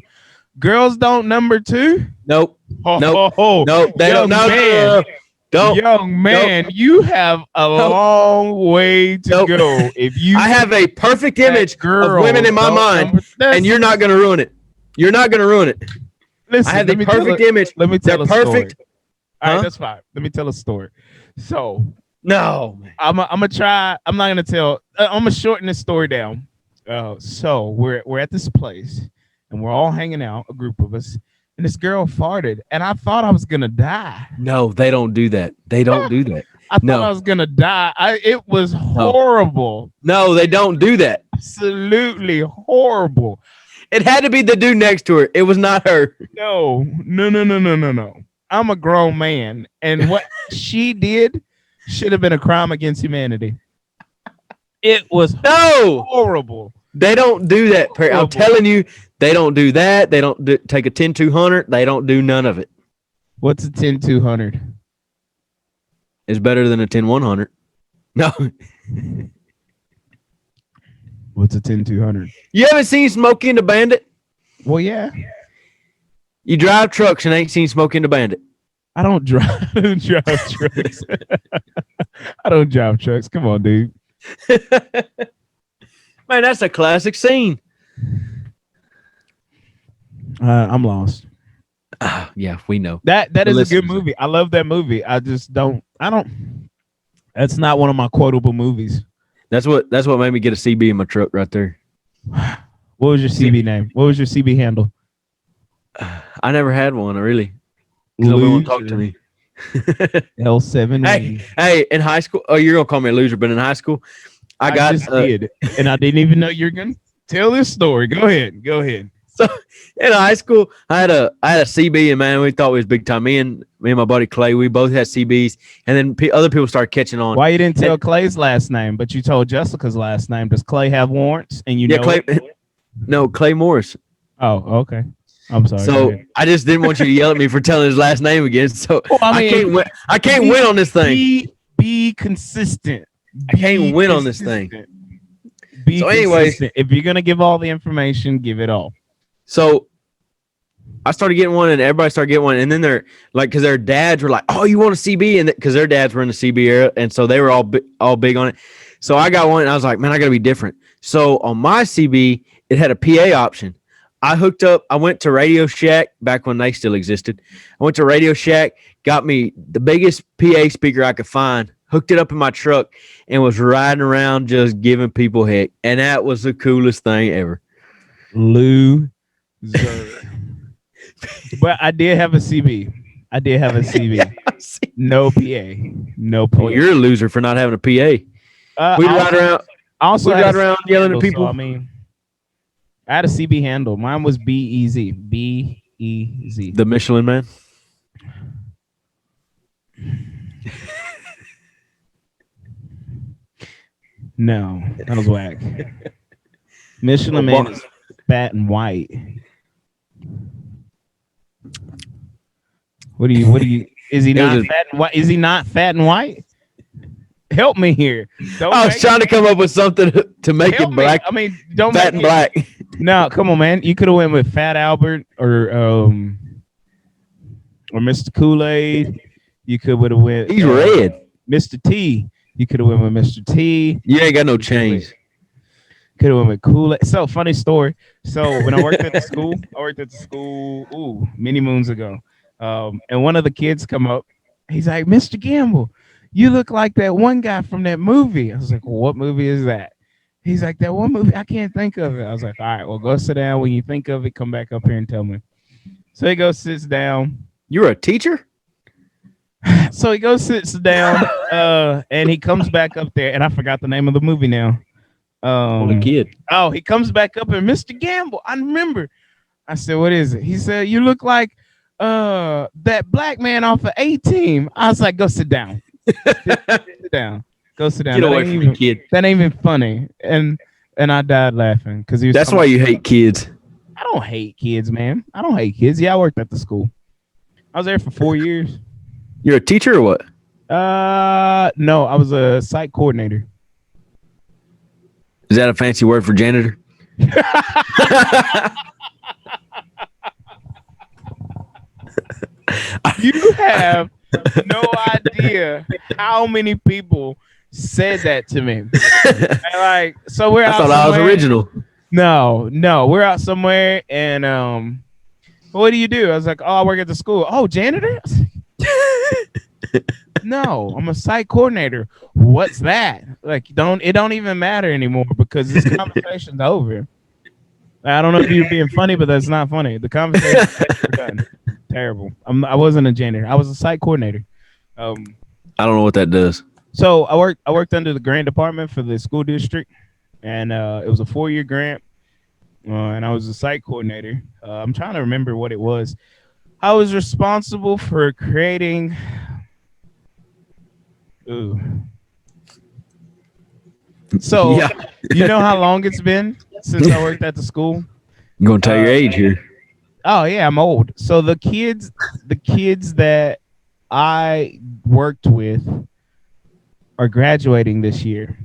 [SPEAKER 4] Girls don't number 2.
[SPEAKER 3] Nope. Nope. They don't. No. Don't.
[SPEAKER 4] Young man, you have a long way to go. If you,
[SPEAKER 3] I have a perfect image of women in my mind, and you're not going to ruin it. You're not going to ruin it.
[SPEAKER 4] Listen,
[SPEAKER 3] I have the perfect image.
[SPEAKER 4] Let me tell a
[SPEAKER 3] perfect.
[SPEAKER 4] Story. All right, that's fine. Let me tell a story. So
[SPEAKER 3] no,
[SPEAKER 4] I'm gonna try. I'm not gonna tell. I'm gonna shorten this story down. So we're at this place, and we're all hanging out, a group of us. And this girl farted, and I thought I was gonna die.
[SPEAKER 3] No, they don't do that. They don't do that.
[SPEAKER 4] I thought I was gonna die. It was horrible.
[SPEAKER 3] No, they don't do that.
[SPEAKER 4] Absolutely horrible.
[SPEAKER 3] It had to be the dude next to her. It was not her.
[SPEAKER 4] No. I'm a grown man, and what she did should have been a crime against humanity. It was horrible.
[SPEAKER 3] They don't do that. I'm telling you. They don't do that. They don't take a 10-200. They don't do none of it.
[SPEAKER 4] What's a 10-200?
[SPEAKER 3] It's better than a 10-100. No.
[SPEAKER 4] What's a 10-200?
[SPEAKER 3] You haven't seen Smokey and the Bandit?
[SPEAKER 4] Well, yeah.
[SPEAKER 3] You drive trucks and ain't seen Smokey and the Bandit.
[SPEAKER 4] I don't drive. I don't drive trucks. I don't drive trucks. Come on, dude.
[SPEAKER 3] Man, that's a classic scene.
[SPEAKER 4] I'm lost.
[SPEAKER 3] Yeah, we know.
[SPEAKER 4] That is a good
[SPEAKER 3] Listeners.
[SPEAKER 4] movie. I love that movie. I just don't. I don't. That's not one of my quotable movies.
[SPEAKER 3] That's what made me get a CB in my truck right there.
[SPEAKER 4] What was your CB name? What was your CB handle?
[SPEAKER 3] I never had one, really. Nobody want to talk to me.
[SPEAKER 4] L7.
[SPEAKER 3] Hey, in high school, oh, you're gonna call me a loser, but in high school, I got
[SPEAKER 4] just did, and I didn't even know you're gonna tell this story. Go ahead.
[SPEAKER 3] so in high school, I had a CB, and man, we thought we was big time. Me and my buddy Clay, we both had CBs, and then other people started catching on.
[SPEAKER 4] Why you didn't tell Clay's last name, but you told Jessica's last name? Does Clay have warrants? And you know
[SPEAKER 3] Clay.
[SPEAKER 4] it?
[SPEAKER 3] No, Clay Morris.
[SPEAKER 4] Oh, okay. I'm sorry.
[SPEAKER 3] So I just didn't want you to yell at me for telling his last name again. So
[SPEAKER 4] Well, I mean,
[SPEAKER 3] I can't win. I can't win on this thing.
[SPEAKER 4] Be consistent.
[SPEAKER 3] I can't win on this thing.
[SPEAKER 4] Be
[SPEAKER 3] So anyway-
[SPEAKER 4] consistent. If you're gonna give all the information, give it all.
[SPEAKER 3] So I started getting one, and everybody started getting one, and then they're like, because their dads were like, "Oh, you want a CB?" And because their dads were in the CB era, and so they were all big on it. So I got one, and I was like, "Man, I got to be different." So on my CB, it had a PA option. I hooked up. I went to Radio Shack back when they still existed. I went to Radio Shack, got me the biggest PA speaker I could find, hooked it up in my truck, and was riding around just giving people heck. And that was the coolest thing ever.
[SPEAKER 4] Loser. But I did have a CB. No PA. No PA.
[SPEAKER 3] Well, you're a loser for not having a PA. We'd ride around.
[SPEAKER 4] Also,
[SPEAKER 3] We'd
[SPEAKER 4] had
[SPEAKER 3] ride
[SPEAKER 4] a
[SPEAKER 3] around
[SPEAKER 4] CB
[SPEAKER 3] yelling
[SPEAKER 4] handle,
[SPEAKER 3] at people.
[SPEAKER 4] So, I mean, I had a CB handle. Mine was BEZ. BEZ.
[SPEAKER 3] The Michelin Man.
[SPEAKER 4] No, that was whack. Michelin Man is fat and white. What do you? Is he not fat and white? Is he not fat and white? Help me here.
[SPEAKER 3] I was trying to come up with something to make it black.
[SPEAKER 4] I mean, don't
[SPEAKER 3] fat and black.
[SPEAKER 4] No, come on, man. You could have went with Fat Albert or Mr. Kool-Aid. You could have went.
[SPEAKER 3] He's red.
[SPEAKER 4] Mr. T. You could have went with Mr. T.
[SPEAKER 3] You ain't got no change.
[SPEAKER 4] Could have went with Kool-Aid. So funny story. So when I worked at the school, many moons ago. And one of the kids come up. He's like, Mr. Gamble, you look like that one guy from that movie. I was like, well, what movie is that? He's like, that one movie, I can't think of it. I was like, all right, well, go sit down. When you think of it, come back up here and tell me. So he goes, sits down.
[SPEAKER 3] You're a teacher?
[SPEAKER 4] So he goes, sits down, and he comes back up there, and I forgot the name of the movie now.
[SPEAKER 3] The kid.
[SPEAKER 4] Oh, he comes back up and Mr. Gamble, I remember. I said, what is it? He said, you look like that black man off of A-Team. I was like, go sit down. Sit down. Go sit down.
[SPEAKER 3] Get away from me, kid.
[SPEAKER 4] That ain't even funny. And I died laughing because he was.
[SPEAKER 3] That's why you hate kids.
[SPEAKER 4] I don't hate kids, man. I don't hate kids. Yeah, I worked at the school. I was there for 4 years.
[SPEAKER 3] You're a teacher or what?
[SPEAKER 4] No, I was a site coordinator.
[SPEAKER 3] Is that a fancy word for janitor?
[SPEAKER 4] You have no idea how many people said that to me. And like, so we're
[SPEAKER 3] I
[SPEAKER 4] out
[SPEAKER 3] thought I was
[SPEAKER 4] somewhere.
[SPEAKER 3] original.
[SPEAKER 4] No, we're out somewhere, and what do you do? I was like, oh, I work at the school. Oh, janitor? No, I'm a site coordinator. What's that? Like, it don't even matter anymore because this conversation's over. I don't know if you're being funny, but that's not funny. The conversation's done. Terrible. I wasn't a janitor. I was a site coordinator.
[SPEAKER 3] I don't know what that does.
[SPEAKER 4] So I worked under the grant department for the school district, and it was a 4-year grant, and I was a site coordinator. I'm trying to remember what it was. I was responsible for creating. Ooh. So
[SPEAKER 3] Yeah.
[SPEAKER 4] You know how long it's been since I worked at the school?
[SPEAKER 3] I'm gonna tell your age here.
[SPEAKER 4] Oh yeah, I'm old. So the kids that I worked with are graduating this year.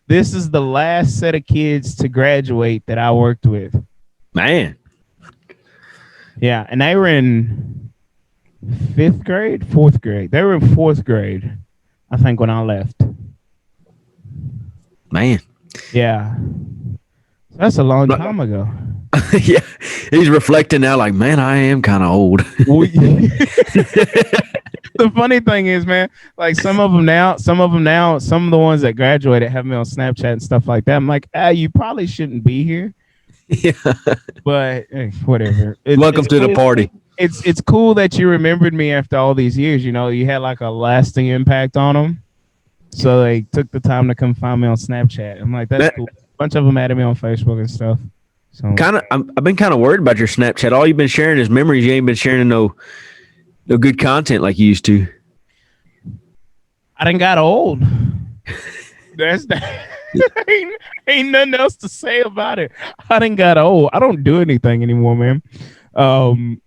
[SPEAKER 4] This is the last set of kids to graduate that I worked with.
[SPEAKER 3] Man.
[SPEAKER 4] Yeah, and they were in 5th grade, 4th grade. They were in 4th grade, I think, when I left.
[SPEAKER 3] Man.
[SPEAKER 4] Yeah. That's a long time ago.
[SPEAKER 3] Yeah. He's reflecting now like, man, I am kind of old.
[SPEAKER 4] The funny thing is, man, like some of the ones that graduated have me on Snapchat and stuff like that. I'm like, you probably shouldn't be here.
[SPEAKER 3] Yeah.
[SPEAKER 4] But whatever.
[SPEAKER 3] Welcome to the party.
[SPEAKER 4] It's cool that you remembered me after all these years. You know, you had like a lasting impact on them. So they took the time to come find me on Snapchat. I'm like, that's cool. A bunch of them added me on Facebook and stuff. So
[SPEAKER 3] I've been kind of worried about your Snapchat. All you've been sharing is memories. You ain't been sharing no good content like you used to.
[SPEAKER 4] I done got old. That's that. ain't nothing else to say about it. I done got old. I don't do anything anymore, man.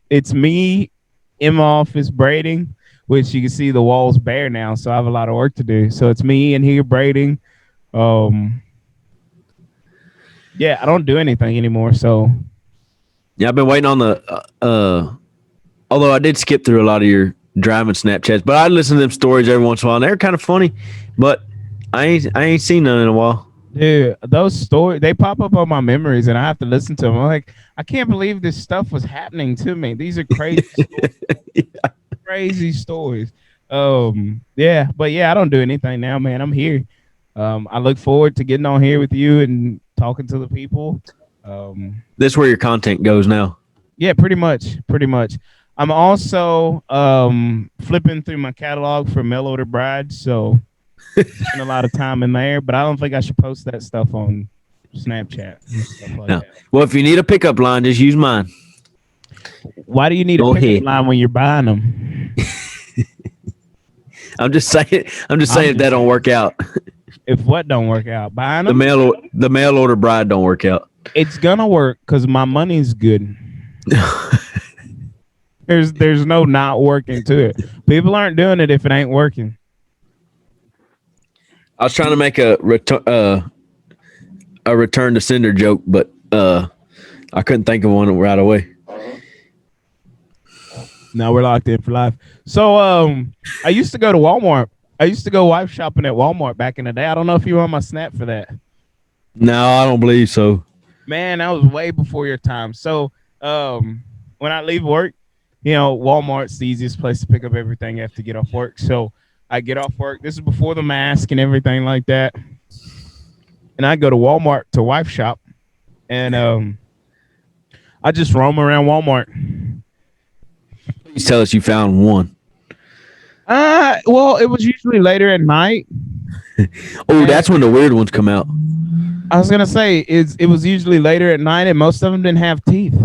[SPEAKER 4] It's me in my office braiding, which you can see the wall's bare now, so I have a lot of work to do. So it's me in here braiding. Yeah, I don't do anything anymore. So
[SPEAKER 3] yeah, I've been waiting on the although I did skip through a lot of your driving Snapchats, but I listen to them stories every once in a while, and they're kind of funny. But I ain't seen none in a while.
[SPEAKER 4] Dude, those stories, they pop up on my memories, and I have to listen to them. I'm like, I can't believe this stuff was happening to me. These are crazy stories.
[SPEAKER 3] Yeah.
[SPEAKER 4] Crazy stories. Yeah, but yeah, I don't do anything now, man. I'm here. I look forward to getting on here with you and talking to the people.
[SPEAKER 3] That's where your content goes now.
[SPEAKER 4] Yeah, pretty much. I'm also flipping through my catalog for mail order brides, so spend a lot of time in there. But I don't think I should post that stuff on Snapchat and stuff like that.
[SPEAKER 3] Well, if you need a pickup line, just use mine.
[SPEAKER 4] Why do you need a pickup line when you're buying them?
[SPEAKER 3] I'm just saying if that don't work out.
[SPEAKER 4] If what don't work out? Buying them?
[SPEAKER 3] The mail order bride don't work out.
[SPEAKER 4] It's gonna work because my money's good. There's no not working to it. People aren't doing it if it ain't working.
[SPEAKER 3] I was trying to make a return to sender joke, but I couldn't think of one right away.
[SPEAKER 4] Now we're locked in for life. So I used to go to Walmart. I used to go wife shopping at Walmart back in the day. I don't know if you were on my Snap for that.
[SPEAKER 3] No, I don't believe so.
[SPEAKER 4] Man, that was way before your time. So when I leave work, you know, Walmart's the easiest place to pick up everything you have to get off work. So I get off work. This is before the mask and everything like that. And I go to Walmart to wife shop. And I just roam around Walmart.
[SPEAKER 3] Please tell us you found one.
[SPEAKER 4] Well, it was usually later at night.
[SPEAKER 3] Oh, that's when the weird ones come out.
[SPEAKER 4] I was gonna say it was usually later at night, and most of them didn't have teeth.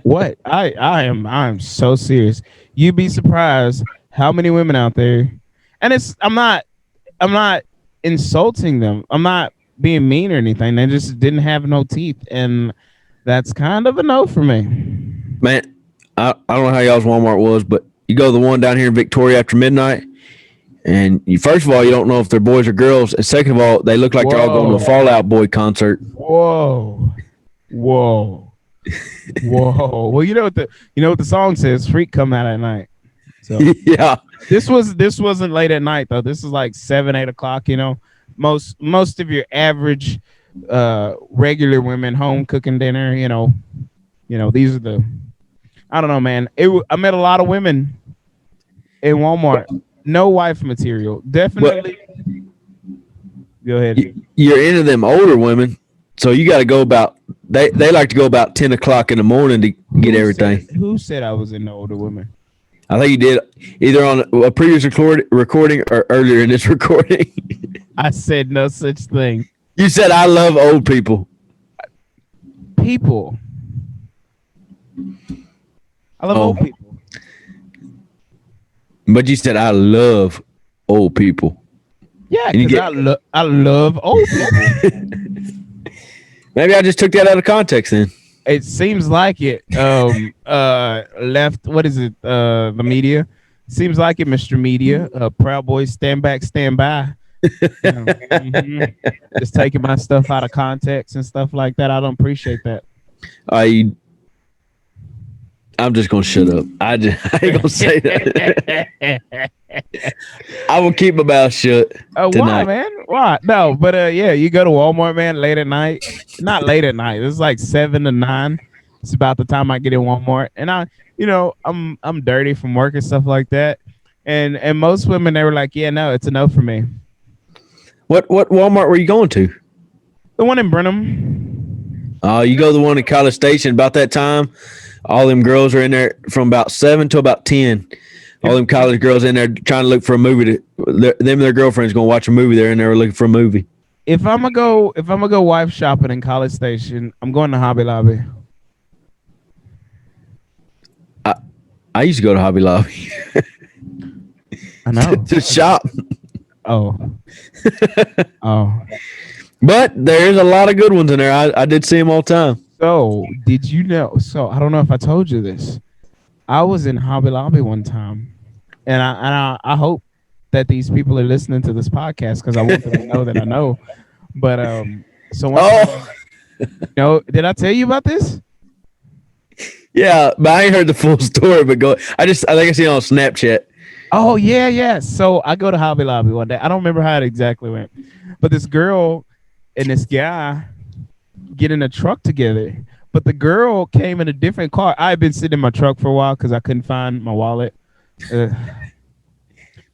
[SPEAKER 4] What? I'm so serious. You'd be surprised how many women out there, and I'm not insulting them. I'm not being mean or anything. They just didn't have no teeth, and that's kind of a no for me.
[SPEAKER 3] Man, I don't know how y'all's Walmart was, but you go to the one down here in Victoria after midnight, and first of all, you don't know if they're boys or girls, and second of all, they look like they're all going to a Fall Out Boy concert.
[SPEAKER 4] Whoa. Well, you know what the song says? Freak come out at night. So
[SPEAKER 3] yeah,
[SPEAKER 4] this wasn't late at night though. This is like 7, 8 o'clock. You know, most of your average regular women home cooking dinner. You know, these are the. I don't know, man. I met a lot of women in Walmart. No wife material. Definitely. Go ahead.
[SPEAKER 3] You're into them older women, so you got to go about. They like to go about 10 o'clock in the morning to get everything.
[SPEAKER 4] Who said I was into older women?
[SPEAKER 3] I think you did either on a previous recording or earlier in this recording.
[SPEAKER 4] I said no such thing.
[SPEAKER 3] You said I love old people.
[SPEAKER 4] People. I love old people.
[SPEAKER 3] But you said I love old people.
[SPEAKER 4] Yeah, because I love old people.
[SPEAKER 3] Maybe I just took that out of context then.
[SPEAKER 4] It seems like it. Left, what is it? The media Seems like it, Mr. Media. Proud Boys, stand back, stand by. Mhm. Just taking my stuff out of context and stuff like that. I don't appreciate that.
[SPEAKER 3] I'm just gonna shut up. I ain't gonna say that. I will keep my mouth shut.
[SPEAKER 4] Why,
[SPEAKER 3] tonight.
[SPEAKER 4] man? Why? No, but yeah, you go to Walmart, man, late at night. Not late at night. It's like 7 to 9. It's about the time I get in Walmart, and I'm dirty from work and stuff like that. And most women, they were like, yeah, no, it's a no for me.
[SPEAKER 3] What Walmart were you going to?
[SPEAKER 4] The one in Brenham.
[SPEAKER 3] You go to the one in College Station about that time. All them girls are in there from about 7 to about 10. All them college girls in there trying to look for a movie. Them and their girlfriends gonna watch a movie. They're in there looking for a movie.
[SPEAKER 4] If I'm gonna go wife shopping in College Station, I'm going to Hobby Lobby.
[SPEAKER 3] I used to go to Hobby Lobby.
[SPEAKER 4] I know.
[SPEAKER 3] To shop.
[SPEAKER 4] Oh.
[SPEAKER 3] But there's a lot of good ones in there. I did see them all the time.
[SPEAKER 4] So, did you know? So, I don't know if I told you this. I was in Hobby Lobby one time, and I hope that these people are listening to this podcast because I want them to know that I know. But did I tell you about this?
[SPEAKER 3] Yeah, but I ain't heard the full story. But I think I seen it on Snapchat.
[SPEAKER 4] Oh yeah. So I go to Hobby Lobby one day. I don't remember how it exactly went, but this girl and this guy get in a truck together. But the girl came in a different car. I had been sitting in my truck for a while because I couldn't find my wallet.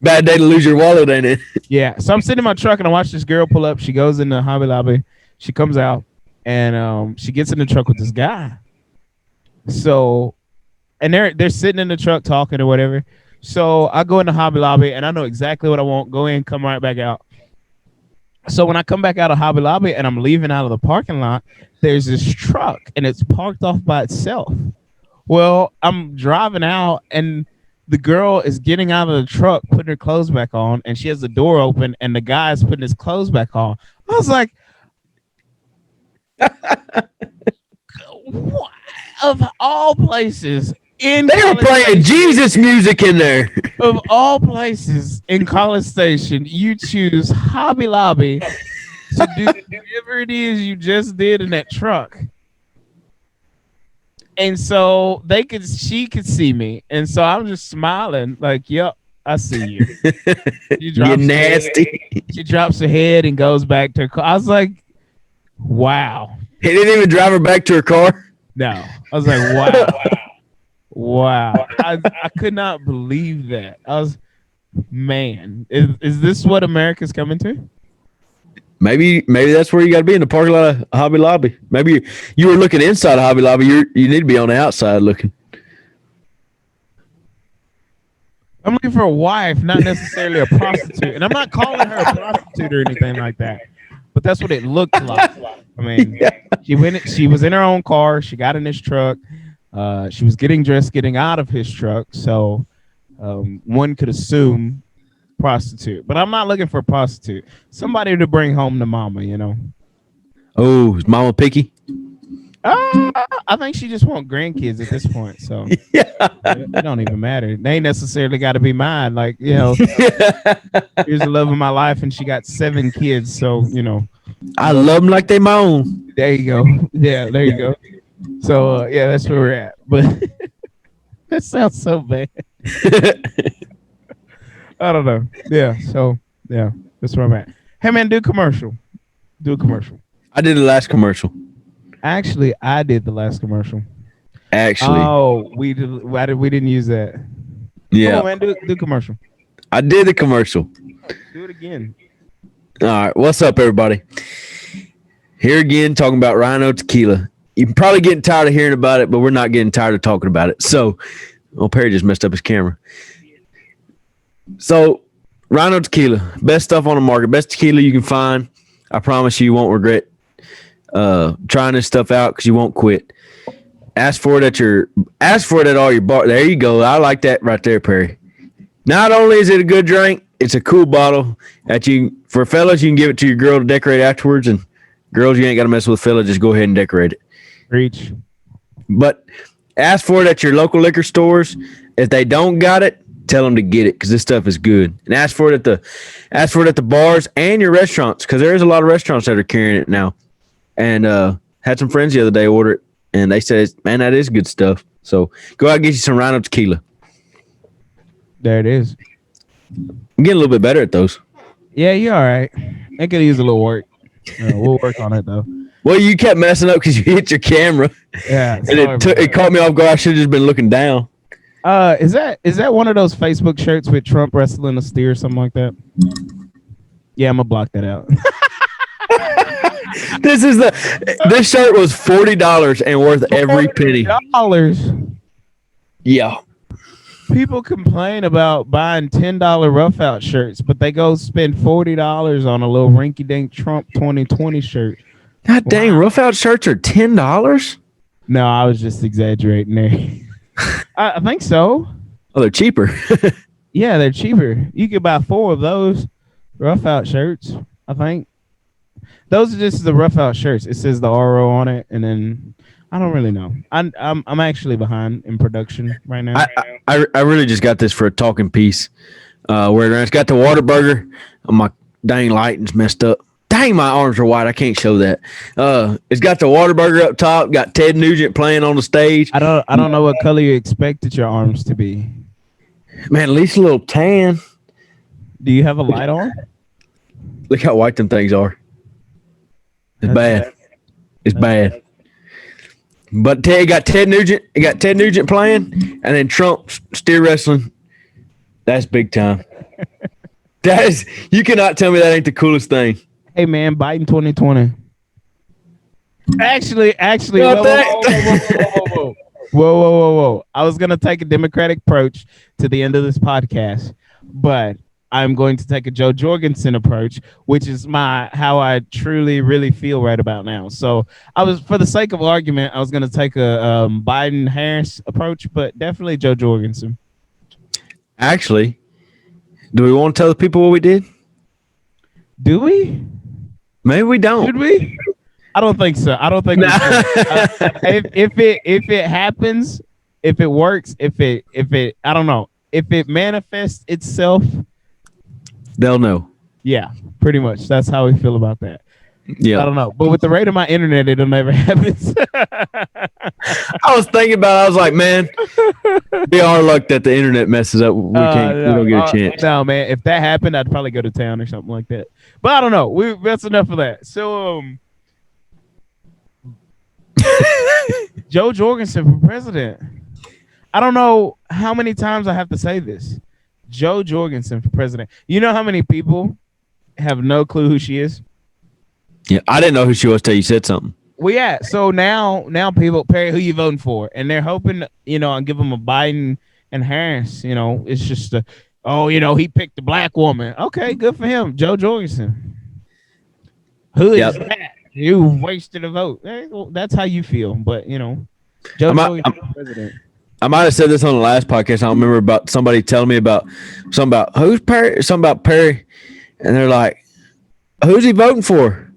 [SPEAKER 3] Bad day to lose your wallet, ain't it?
[SPEAKER 4] Yeah. So I'm sitting in my truck and I watch this girl pull up. She goes in the Hobby Lobby. She comes out and she gets in the truck with this guy. So, and they're sitting in the truck talking or whatever. So I go in the Hobby Lobby and I know exactly what I want. Go in, come right back out. So when I come back out of Hobby Lobby and I'm leaving out of the parking lot, there's this truck and it's parked off by itself. Well, I'm driving out and the girl is getting out of the truck, putting her clothes back on, and she has the door open and the guy is putting his clothes back on. I was like, what? Of all places in
[SPEAKER 3] They were playing Jesus music in there.
[SPEAKER 4] Of all places in College Station, you choose Hobby Lobby to do whatever it is you just did in that truck. And so she could see me. And so I'm just smiling like, yep, I see you.
[SPEAKER 3] You're nasty.
[SPEAKER 4] She drops her head and goes back to her car. I was like, wow.
[SPEAKER 3] He didn't even drive her back to her car.
[SPEAKER 4] No. I was like, wow. Wow. I could not believe that. I was, man, is this what America's coming to?
[SPEAKER 3] Maybe that's where you got to be, in the parking lot of Hobby Lobby. Maybe you were looking inside of Hobby Lobby. You need to be on the outside looking.
[SPEAKER 4] I'm looking for a wife, not necessarily a prostitute. And I'm not calling her a prostitute or anything like that. But that's what it looked like. I mean, she was in her own car. She got in his truck. She was getting dressed, getting out of his truck. So one could assume prostitute. But I'm not looking for a prostitute. Somebody to bring home to mama, you know.
[SPEAKER 3] Oh, is mama picky?
[SPEAKER 4] I think she just wants grandkids at this point. So it don't even matter. They ain't necessarily got to be mine. Like, you know, here's the love of my life. And she got 7 kids. So, you know.
[SPEAKER 3] I love them like they my own.
[SPEAKER 4] There you go. Yeah, there you go. So, yeah, that's where we're at. But that sounds so bad. I don't know. Yeah, so, yeah, that's where I'm at. Hey, man, do a commercial.
[SPEAKER 3] I did the last commercial.
[SPEAKER 4] Actually, I did the last commercial.
[SPEAKER 3] Actually.
[SPEAKER 4] Oh, we didn't use that.
[SPEAKER 3] Yeah.
[SPEAKER 4] Come on, man, do commercial.
[SPEAKER 3] I did the commercial.
[SPEAKER 4] Do it again.
[SPEAKER 3] All right. What's up, everybody? Here again, talking about Rhino Tequila. You're probably getting tired of hearing about it, but we're not getting tired of talking about it. So, Perry just messed up his camera. So, Rhino Tequila, best stuff on the market, best tequila you can find. I promise you won't regret trying this stuff out because you won't quit. Ask for it at all your bar. There you go. I like that right there, Perry. Not only is it a good drink, it's a cool bottle that for fellas, you can give it to your girl to decorate afterwards, and girls, you ain't got to mess with fella. Just go ahead and decorate it.
[SPEAKER 4] Reach.
[SPEAKER 3] But ask for it at your local liquor stores. If they don't got it, tell them to get it because this stuff is good. And ask for it at the bars and your restaurants because there is a lot of restaurants that are carrying it now. And had some friends the other day order it, and they said, "Man, that is good stuff." So go out and get you some Rhino tequila.
[SPEAKER 4] There it is.
[SPEAKER 3] I'm getting a little bit better at those.
[SPEAKER 4] Yeah, you're all right. I could use a little work. We'll work on it though.
[SPEAKER 3] Well, you kept messing up because you hit your camera.
[SPEAKER 4] Yeah,
[SPEAKER 3] And it caught me off guard. I should have just been looking down.
[SPEAKER 4] Is that one of those Facebook shirts with Trump wrestling a steer or something like that? Yeah, I'm gonna block that out.
[SPEAKER 3] This shirt was $40 and worth every penny.
[SPEAKER 4] $40.
[SPEAKER 3] Yeah.
[SPEAKER 4] People complain about buying $10 rough out shirts, but they go spend $40 on a little rinky dink Trump 2020 shirt.
[SPEAKER 3] God dang, rough out shirts are $10?
[SPEAKER 4] No, I was just exaggerating there. I think so.
[SPEAKER 3] Oh, they're cheaper.
[SPEAKER 4] Yeah, they're cheaper. You could buy 4 of those rough out shirts, I think. Those are just the rough out shirts. It says the RO on it, and then I don't really know. I'm actually behind in production right now.
[SPEAKER 3] I really just got this for a talking piece. Where it's got the Whataburger. Oh, my dang lighting's messed up. Dang, my arms are white. I can't show that. It's got the Whataburger up top. Got Ted Nugent playing on the stage.
[SPEAKER 4] I don't know what color you expected your arms to be.
[SPEAKER 3] Man, at least a little tan.
[SPEAKER 4] Do you have a light on?
[SPEAKER 3] Look how white them things are. It's bad. It's bad. But it got Ted Nugent playing, and then Trump steer wrestling. That's big time. You cannot tell me that ain't the coolest thing.
[SPEAKER 4] Hey man, Biden 2020. Actually, whoa. I was gonna take a Democratic approach to the end of this podcast, but I'm going to take a Joe Jorgensen approach, which is how I truly, really feel right about now. So for the sake of argument, I was going to take a Biden-Harris approach, but definitely Joe Jorgensen.
[SPEAKER 3] Actually, do we want to tell the people what we did?
[SPEAKER 4] Do we?
[SPEAKER 3] Maybe we don't.
[SPEAKER 4] Should we? I don't think so. I don't think we should. If it happens, if it works, if it I don't know, if it manifests itself,
[SPEAKER 3] they'll know.
[SPEAKER 4] Yeah, pretty much. That's how we feel about that.
[SPEAKER 3] Yeah.
[SPEAKER 4] I don't know. But with the rate of my internet, it'll never happen.
[SPEAKER 3] I was thinking about it. I was like, man, be our luck that the internet messes up. We don't get a chance.
[SPEAKER 4] No, man. If that happened, I'd probably go to town or something like that. But I don't know. That's enough of that. So, Joe Jorgensen for president. I don't know how many times I have to say this. Joe Jorgensen for president. You know how many people have no clue who she is?
[SPEAKER 3] Yeah, I didn't know who she was till you said something.
[SPEAKER 4] Well, yeah. So now people, Perry, who you voting for? And they're hoping, I'll give them a Biden and Harris. It's just he picked the black woman. Okay, good for him. Joe Jorgensen. Who is that? You wasted a vote. That's how you feel. But, Joe Jorgensen for president.
[SPEAKER 3] I might have said this on the last podcast. I don't remember about somebody telling me about something about who's Perry, something about Perry. And they're like, who's he voting for?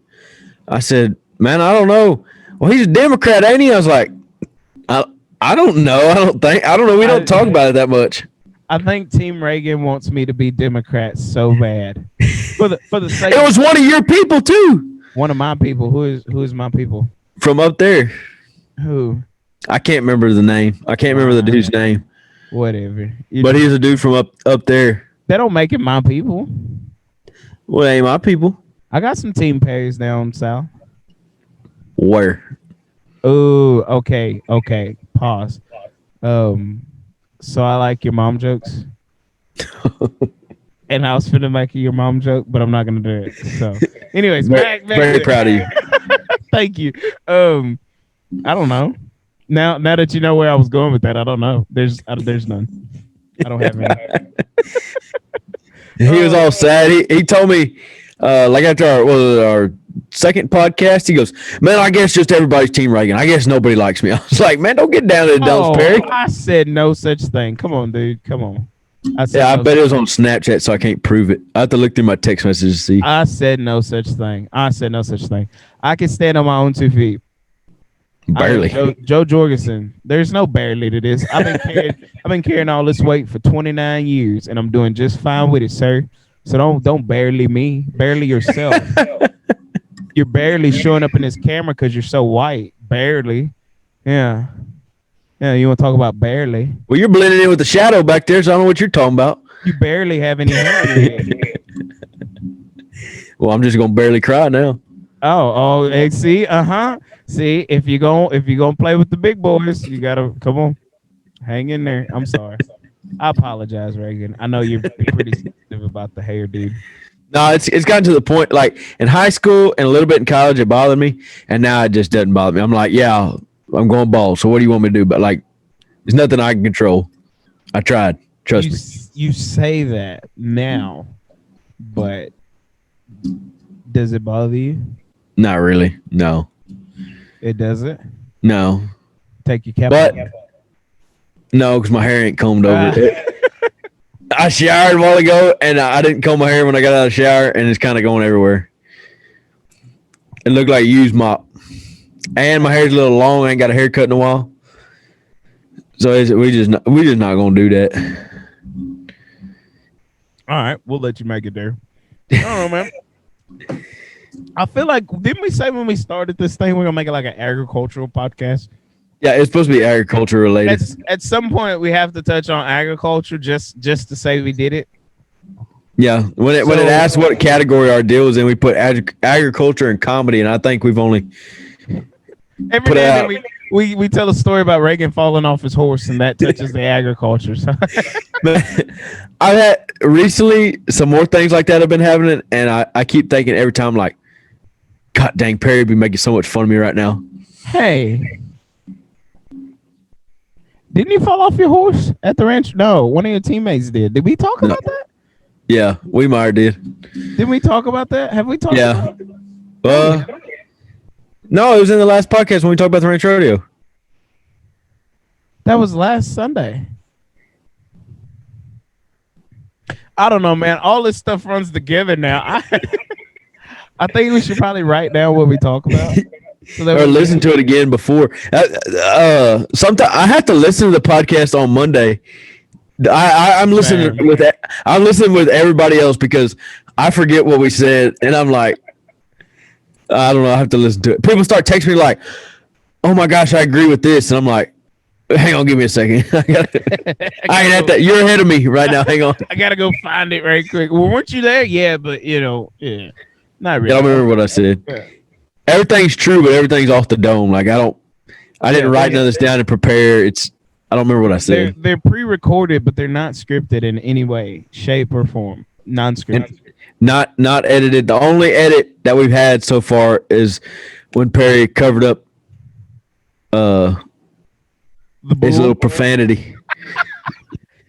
[SPEAKER 3] I said, man, I don't know. Well, he's a Democrat, ain't he? I was like, I don't know. I don't know. We don't talk about it that much.
[SPEAKER 4] I think Team Reagan wants me to be Democrat so bad. For the sake
[SPEAKER 3] it was one of your people too.
[SPEAKER 4] One of my people. Who is my people?
[SPEAKER 3] From up there.
[SPEAKER 4] Who?
[SPEAKER 3] I can't remember the name. I can't remember the dude's name.
[SPEAKER 4] Whatever.
[SPEAKER 3] But he's a dude from up there.
[SPEAKER 4] They don't make it my people.
[SPEAKER 3] Well, ain't my people.
[SPEAKER 4] I got some Team Perrys down south.
[SPEAKER 3] Where?
[SPEAKER 4] Oh, okay. Pause. So I like your mom jokes. And I was finna make your mom joke, but I'm not gonna do it. So, anyways,
[SPEAKER 3] very proud of you.
[SPEAKER 4] Thank you. I don't know. Now that you know where I was going with that, I don't know. There's none. I don't have any.
[SPEAKER 3] He was all sad. He told me, like after our second podcast, he goes, man, I guess just everybody's Team Reagan. I guess nobody likes me. I was like, man, don't get down to the dumps, Perry.
[SPEAKER 4] I said no such thing. Come on, dude. Come on.
[SPEAKER 3] I bet it was on Snapchat, so I can't prove it. I have to look through my text messages to see.
[SPEAKER 4] I said no such thing. I can stand on my own 2 feet.
[SPEAKER 3] Barely.
[SPEAKER 4] Joe Jorgensen. There's no barely to this. I've been carrying all this weight for 29 years, and I'm doing just fine with it, sir. So don't barely me. Barely yourself. You're barely showing up in this camera because you're so white. Barely. Yeah. Yeah, you want to talk about barely?
[SPEAKER 3] Well, you're blending in with the shadow back there, so I don't know what you're talking about.
[SPEAKER 4] You barely have any hair.
[SPEAKER 3] Well, I'm just gonna barely cry now.
[SPEAKER 4] See, See, if you're gonna play with the big boys, you gotta come on, hang in there. I'm sorry. I apologize, Reagan. I know you're pretty sensitive about the hair, dude.
[SPEAKER 3] No, it's gotten to the point, like in high school and a little bit in college, it bothered me, and now it just doesn't bother me. I'm like, yeah, I'm going bald. So what do you want me to do? But like, there's nothing I can control. I tried. Trust me.
[SPEAKER 4] You say that now, but does it bother you?
[SPEAKER 3] Not really. No.
[SPEAKER 4] It doesn't.
[SPEAKER 3] No.
[SPEAKER 4] Take your cap
[SPEAKER 3] But
[SPEAKER 4] off.
[SPEAKER 3] no, because my hair ain't combed over. I showered a while ago, and I didn't comb my hair when I got out of the shower, and it's kind of going everywhere. It looked like a used mop. And my hair's a little long. I ain't got a haircut in a while. So we just not gonna do that.
[SPEAKER 4] All right, we'll let you make it there. I don't know, man. I feel like, didn't we say when we started this thing we're gonna make it like an agricultural podcast?
[SPEAKER 3] Yeah, it's supposed to be agriculture related.
[SPEAKER 4] At some point we have to touch on agriculture just to say we did it.
[SPEAKER 3] Yeah, when it asks what category our deal is in, we put agriculture and comedy, and I think we've only
[SPEAKER 4] every day we tell a story about Reagan falling off his horse, and that touches the agriculture. So.
[SPEAKER 3] I've had recently some more things like that have been happening, and I keep thinking every time, like, God dang, Perry would be making so much fun of me right now.
[SPEAKER 4] Hey, didn't you fall off your horse at the ranch? No, one of your teammates did. Did we talk about that?
[SPEAKER 3] Yeah, Weemeyer did.
[SPEAKER 4] Didn't we talk about that? Have we talked about it?
[SPEAKER 3] No, it was in the last podcast when we talked about the ranch rodeo.
[SPEAKER 4] That was last Sunday. I don't know, man. All this stuff runs together now. I think we should probably write down what we talk about.
[SPEAKER 3] Or listen to it again before. Sometimes I have to listen to the podcast on Monday. I'm listening with everybody else because I forget what we said, and I'm like, I don't know. I have to listen to it. People start texting me like, "Oh my gosh, I agree with this," and I'm like, "Hang on, give me a second. I ain't at that. You're ahead of me right now. Hang on.
[SPEAKER 4] I gotta go find it right quick." Well, weren't you there? Yeah, but not really.
[SPEAKER 3] Yeah, I don't remember what I said.
[SPEAKER 4] Yeah.
[SPEAKER 3] Everything's true, but everything's off the dome. Like I didn't write none of this down and prepare. I don't remember what I said.
[SPEAKER 4] They're pre-recorded, but they're not scripted in any way, shape, or form. Non-scripted.
[SPEAKER 3] Not edited. The only edit that we've had so far is when Perry covered up his little profanity.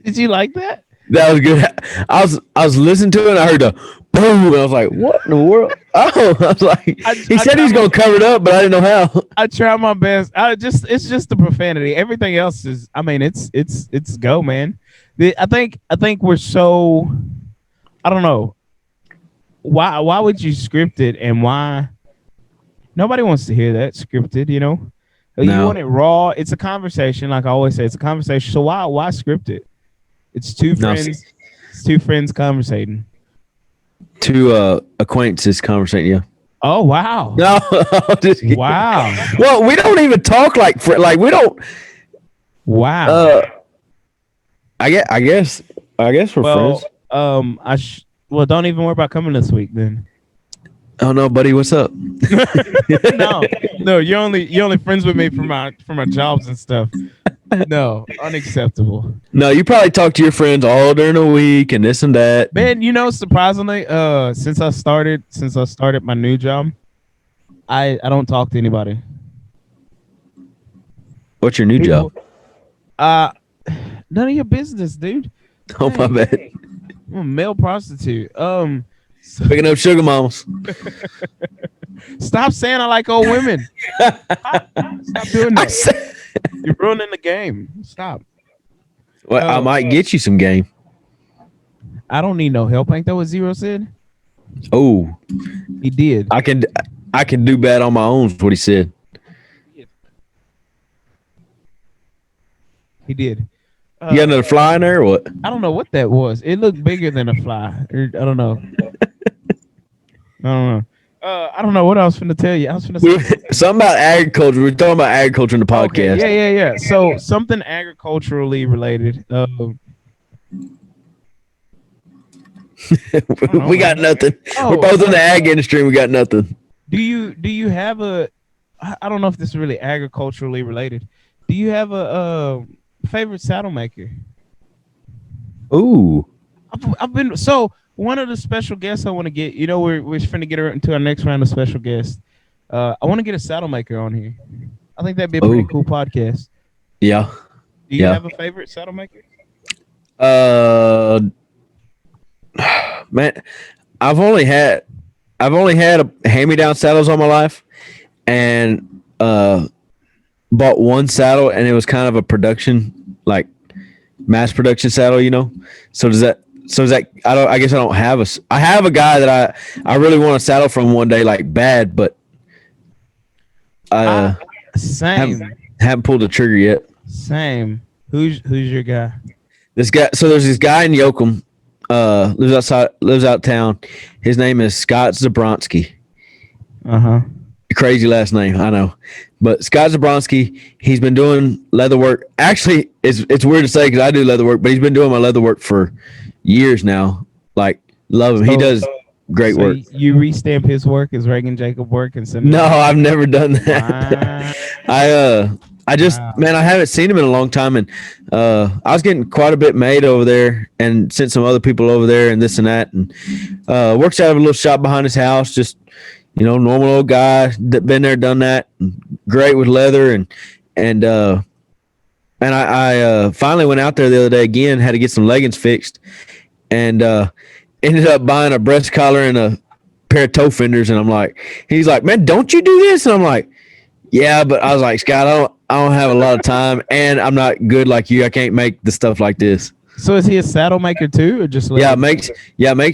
[SPEAKER 4] Did you like that?
[SPEAKER 3] That was good. I was listening to it and I heard the boom and I was like, what in the world? Oh, I was like, he said he's gonna cover it up, but I didn't know how.
[SPEAKER 4] I try my best. It's just the profanity. Everything else is, I mean, it's go, man. I think we're so, I don't know. Why would you script it, and why? Nobody wants to hear that scripted, No. You want it raw. It's a conversation, like I always say. It's a conversation. So why script it? It's two friends. No. It's two friends conversating.
[SPEAKER 3] Two acquaintances conversating. Yeah.
[SPEAKER 4] Oh wow.
[SPEAKER 3] No.
[SPEAKER 4] Wow.
[SPEAKER 3] Well, we don't even talk like we don't.
[SPEAKER 4] Wow.
[SPEAKER 3] I guess we're friends.
[SPEAKER 4] Well, don't even worry about coming this week then.
[SPEAKER 3] Oh no, buddy, what's up?
[SPEAKER 4] No, you're only friends with me from our jobs and stuff. No, unacceptable.
[SPEAKER 3] No, you probably talk to your friends all during the week and this and that.
[SPEAKER 4] Man, surprisingly, since I started my new job, I don't talk to anybody.
[SPEAKER 3] What's your new job?
[SPEAKER 4] None of your business, dude.
[SPEAKER 3] Oh my bad.
[SPEAKER 4] I'm a male prostitute.
[SPEAKER 3] Picking up sugar mamas.
[SPEAKER 4] Stop saying I like old women. Stop doing that. You're ruining the game. Stop.
[SPEAKER 3] Well, I might get you some game.
[SPEAKER 4] I don't need no help. Ain't that what Zero said?
[SPEAKER 3] Oh,
[SPEAKER 4] he did.
[SPEAKER 3] I can do bad on my own. Is what he said.
[SPEAKER 4] He did.
[SPEAKER 3] You got another fly in there or what?
[SPEAKER 4] I don't know what that was. It looked bigger than a fly. I don't know. I don't know what I was finna tell you. I was finna say
[SPEAKER 3] Something about agriculture. We were talking about agriculture in the podcast.
[SPEAKER 4] Okay, yeah. So something agriculturally related.
[SPEAKER 3] We got nothing.
[SPEAKER 4] Oh,
[SPEAKER 3] We're both in the ag industry. And we got nothing.
[SPEAKER 4] Do you have a? I don't know if this is really agriculturally related. Do you have a favorite saddle maker?
[SPEAKER 3] Ooh.
[SPEAKER 4] I've been so one of the special guests I want to get. You know, we're trying to get into our next round of special guests. I want to get a saddle maker on here. I think that'd be a pretty cool podcast.
[SPEAKER 3] Yeah.
[SPEAKER 4] Do you have a favorite saddle maker?
[SPEAKER 3] Man, I've only had a hand-me-down saddles all my life, and bought one saddle, and it was kind of a production, like mass production saddle, you know. So does that I guess I don't have I have a guy that I really want a saddle from one day, like bad, but
[SPEAKER 4] same.
[SPEAKER 3] Haven't pulled the trigger yet.
[SPEAKER 4] Same. Who's your guy?
[SPEAKER 3] This guy. So there's this guy in Yoakum, lives out town. His name is Scott Zabronsky. Crazy last name, I know, but Scott Zabronsky. He's been doing leather work. Actually, it's weird to say because I do leather work, but he's been doing my leather work for years now. Like, love him. He does great work.
[SPEAKER 4] You restamp his work as Reagan Jacob work and send.
[SPEAKER 3] No, I've never done that. I just, man, I haven't seen him in a long time, and I was getting quite a bit made over there, and sent some other people over there, and this and that, and works out of a little shop behind his house. Just, you know, normal old guy that been there, done that, great with leather, and I finally went out there the other day again, had to get some leggings fixed, and ended up buying a breast collar and a pair of toe fenders, and he's like, man, don't you do this? And I'm like, yeah, but I was like, Scott, I don't have a lot of time, and I'm not good like you. I can't make the stuff like this.
[SPEAKER 4] So is he a saddle maker too, or just
[SPEAKER 3] makes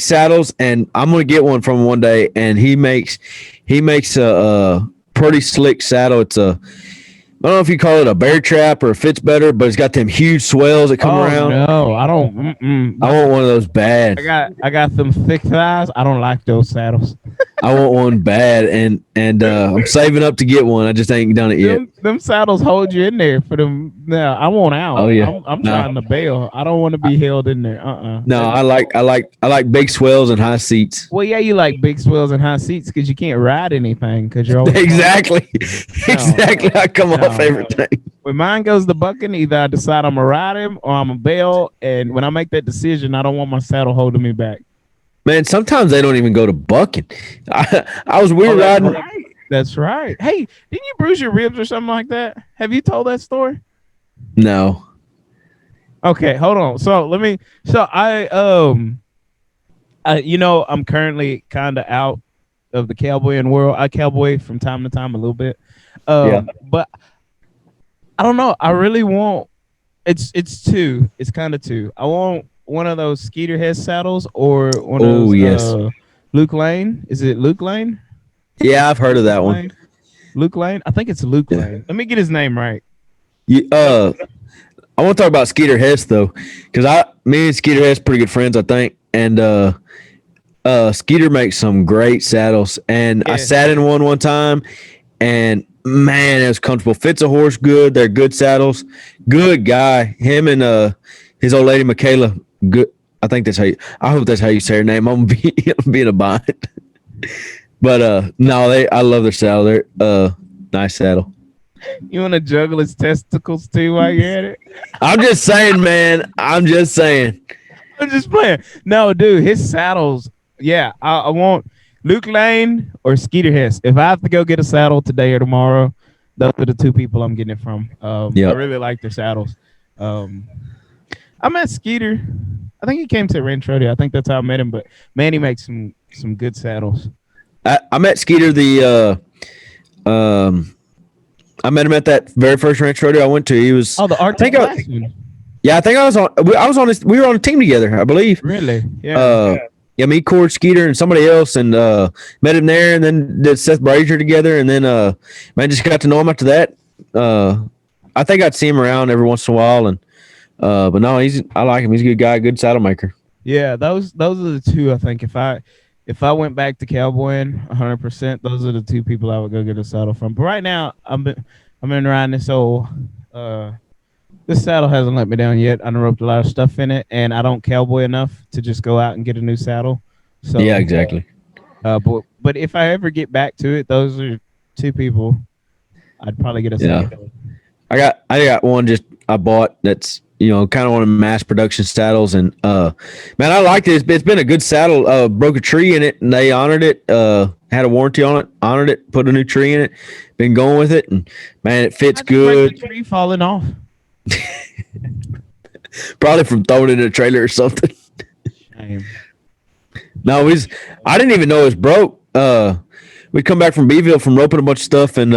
[SPEAKER 3] saddles, and I'm gonna get one from him one day. And he makes a pretty slick saddle. It's I don't know if you call it a bear trap or fits better, but it's got them huge swells that come around.
[SPEAKER 4] No, I don't.
[SPEAKER 3] I want one of those bad.
[SPEAKER 4] I got them thick thighs. I don't like those saddles.
[SPEAKER 3] I want one bad, and I'm saving up to get one. I just ain't done it yet.
[SPEAKER 4] Them saddles hold you in there for them. No, I want out.
[SPEAKER 3] Oh yeah,
[SPEAKER 4] I'm trying to bail. I don't want to be held in there.
[SPEAKER 3] No, I like big swells and high seats.
[SPEAKER 4] Well, yeah, you like big swells and high seats because you can't ride anything because you're always
[SPEAKER 3] exactly. I come off everything.
[SPEAKER 4] When mine goes to bucking, either I decide I'm gonna ride him or I'm gonna bail. And when I make that decision, I don't want my saddle holding me back.
[SPEAKER 3] Man, sometimes they don't even go to bucking. I was riding.
[SPEAKER 4] Right. That's right. Hey, didn't you bruise your ribs or something like that? Have you told that story?
[SPEAKER 3] No.
[SPEAKER 4] Okay, hold on. So I'm currently kind of out of the cowboying world. I cowboy from time to time a little bit. But I don't know. I really want. It's two. It's kind of two. I want one of those Skeeter Hess saddles or one of those.
[SPEAKER 3] Yes.
[SPEAKER 4] Luke Lane. Is it Luke Lane?
[SPEAKER 3] Yeah, I've heard of that one.
[SPEAKER 4] Luke Lane. I think it's Luke Lane. Let me get his name right.
[SPEAKER 3] I want to talk about Skeeter Hess though, because me and Skeeter Hess pretty good friends, I think, and Skeeter makes some great saddles, and I sat in one time, and man, it was comfortable. Fits a horse good. They're good saddles. Good guy. Him and his old lady Michaela. Good. I think that's I hope that's how you say her name. I'm gonna be in a bind. But no, I love their saddle. They're nice saddle.
[SPEAKER 4] You want to juggle his testicles too while you're at it?
[SPEAKER 3] I'm just saying, man. I'm just saying.
[SPEAKER 4] I'm just playing. No, dude, his saddles. Yeah, I want Luke Lane or Skeeter Hess. If I have to go get a saddle today or tomorrow, those are the two people I'm getting it from. I really like their saddles. I met Skeeter. I think he came to Ranch Rodeo. I think that's how I met him. But man, he makes some good saddles.
[SPEAKER 3] I met Skeeter I met him at that very first Ranch Rodeo I went to. He was
[SPEAKER 4] the Arctic.
[SPEAKER 3] Yeah, I think I was on this. We were on a team together, I believe.
[SPEAKER 4] Really? Yeah.
[SPEAKER 3] Me, Cord, Skeeter, and somebody else, and met him there, and then did Seth Brazier together, and then man, just got to know him after that. I think I'd see him around every once in a while, and But no, I like him. He's a good guy, good saddle maker.
[SPEAKER 4] Yeah, those are the two. I think if I went back to cowboying 100%, those are the two people I would go get a saddle from. But right now, I'm been riding this old. This saddle hasn't let me down yet. I done roped a lot of stuff in it, and I don't cowboy enough to just go out and get a new saddle. So
[SPEAKER 3] Yeah, exactly.
[SPEAKER 4] But if I ever get back to it, those are two people I'd probably get a
[SPEAKER 3] Yeah.
[SPEAKER 4] saddle.
[SPEAKER 3] I got one just I bought that's kind of one of mass production saddles, and man, I like this. It's been a good saddle. Broke a tree in it, and they honored it. Had a warranty on it, honored it, put a new tree in it. Been going with it, and man, it fits
[SPEAKER 4] How'd you break
[SPEAKER 3] good.
[SPEAKER 4] the tree falling off.
[SPEAKER 3] Probably from throwing it in a trailer or something.
[SPEAKER 4] Shame.
[SPEAKER 3] No, I didn't even know it was broke. We come back from Beeville from roping a bunch of stuff, and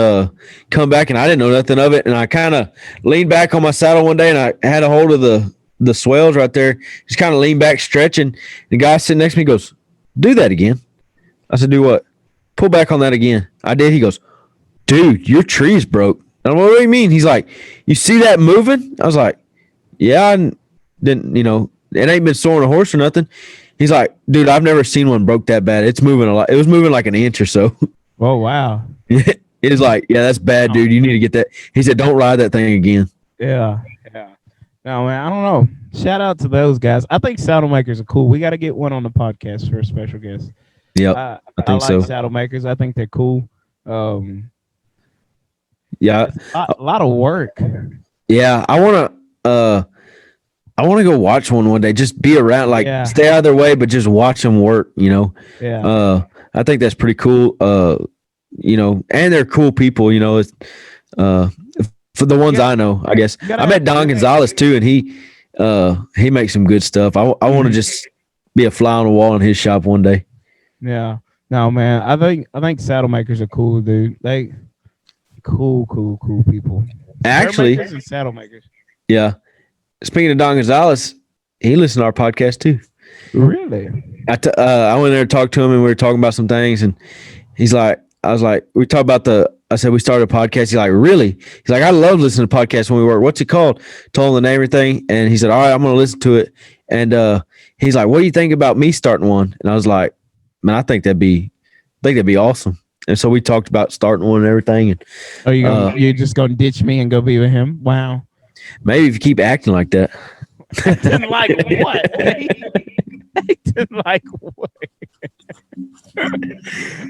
[SPEAKER 3] come back, and I didn't know nothing of it. And I kind of leaned back on my saddle one day, and I had a hold of the swells right there. Just kind of leaned back, stretching. The guy sitting next to me goes, "Do that again." I said, "Do what?" "Pull back on that again." I did. He goes, "Dude, your tree's broke." And I'm like, "What do you mean?" He's like, "You see that moving?" I was like, "Yeah." I didn't, it ain't been soring a horse or nothing. He's like, "Dude, I've never seen one broke that bad. It's moving a lot. It was moving like an inch or so."
[SPEAKER 4] Oh wow.
[SPEAKER 3] It is like, "Yeah, that's bad, dude. You need to get that." He said, "Don't ride that thing again."
[SPEAKER 4] Yeah. No man, I don't know. Shout out to those guys. I think saddle makers are cool. We got to get one on the podcast for a special guest.
[SPEAKER 3] Yep,
[SPEAKER 4] I
[SPEAKER 3] think
[SPEAKER 4] like
[SPEAKER 3] so.
[SPEAKER 4] saddle makers. I think they're cool.
[SPEAKER 3] Yeah,
[SPEAKER 4] It's a lot of work.
[SPEAKER 3] yeah. I want to go watch one day. Just be around, like
[SPEAKER 4] Yeah.
[SPEAKER 3] stay out of their way, but just watch them work.
[SPEAKER 4] Yeah.
[SPEAKER 3] I think that's pretty cool. And they're cool people. It's for the ones I know, I guess.
[SPEAKER 4] gotta
[SPEAKER 3] I met
[SPEAKER 4] have-
[SPEAKER 3] Don Gonzalez too, and he makes some good stuff. I want to just be a fly on the wall in his shop one day.
[SPEAKER 4] Yeah. No, man. I think saddle makers are cool, dude. Like cool people.
[SPEAKER 3] Actually,
[SPEAKER 4] Hair makers and saddle makers.
[SPEAKER 3] yeah. Speaking of Don Gonzalez, he listened to our podcast too.
[SPEAKER 4] Really?
[SPEAKER 3] I went there to talk to him, and we were talking about some things, and I was like, we talked about I said, we started a podcast. He's like, "Really?" He's like, "I love listening to podcasts when we work. What's it called?" Told him the name and everything. And he said, "All right, I'm going to listen to it." And he's like, "What do you think about me starting one?" And I was like, "Man, I think that'd be awesome." And so we talked about starting one and everything. And
[SPEAKER 4] Oh, you're just gonna ditch me and go be with him? Wow.
[SPEAKER 3] maybe if you keep acting like that.
[SPEAKER 4] Acting like what? Acting like what?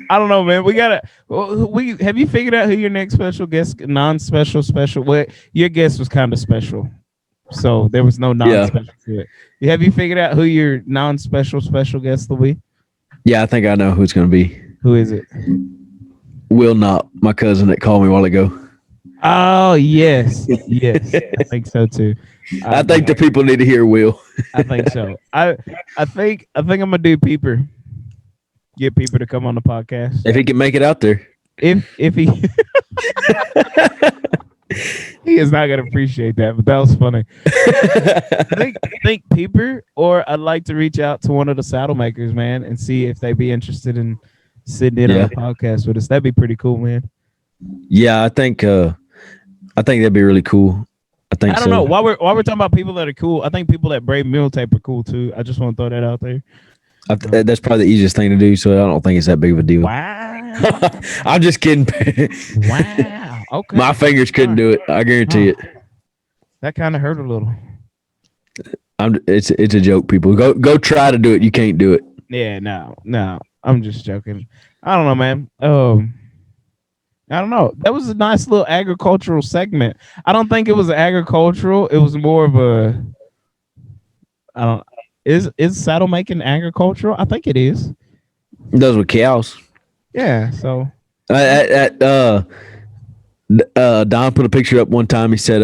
[SPEAKER 4] I don't know, man. We have you figured out who your next special guest, non-special, special? Well, your guest was kind of special, so there was no non-special to it. Have you figured out who your non-special special guest will be?
[SPEAKER 3] Yeah, I think I know who it's going to be.
[SPEAKER 4] Who is it?
[SPEAKER 3] Will Not, my cousin that called me a while ago.
[SPEAKER 4] Oh yes, I think so too.
[SPEAKER 3] I think the people need to hear Will.
[SPEAKER 4] I think so. I think I'm gonna do Peeper. Get Peeper to come on the podcast.
[SPEAKER 3] If he can make it out there.
[SPEAKER 4] If he he is not gonna appreciate that, but that was funny. I think Peeper, or I'd like to reach out to one of the saddle makers, man, and see if they'd be interested in sitting in on the podcast with us. That'd be pretty cool, man.
[SPEAKER 3] Yeah, I think that'd be really cool. I
[SPEAKER 4] don't know. While we're talking about people that are cool, I think people that brave mule tape are cool too. I just want to throw that out there.
[SPEAKER 3] That's probably the easiest thing to do, so I don't think it's that big of a deal.
[SPEAKER 4] Wow.
[SPEAKER 3] I'm just kidding.
[SPEAKER 4] Wow. Okay.
[SPEAKER 3] My fingers couldn't do it. I guarantee it.
[SPEAKER 4] That kind of hurt a little.
[SPEAKER 3] It's a joke, people. Go try to do it. You can't do it.
[SPEAKER 4] Yeah, no. I'm just joking. I don't know, man. I don't know. That was a nice little agricultural segment. I don't think it was agricultural. It was more of a. I don't. Is saddle making agricultural? I think it is.
[SPEAKER 3] It does with cows.
[SPEAKER 4] Yeah. So.
[SPEAKER 3] Don put a picture up one time. He said,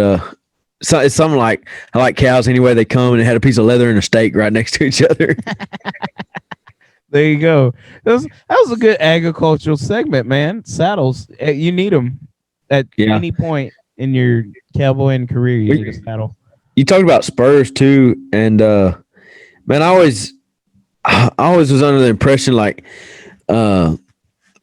[SPEAKER 3] it's something like, "I like cows anyway they come," and it had a piece of leather and a steak right next to each other.
[SPEAKER 4] There you go. That was a good agricultural segment, man. Saddles, you need them at any point in your cowboying career. You need a saddle.
[SPEAKER 3] You talked about spurs too, and man, I always was under the impression like, and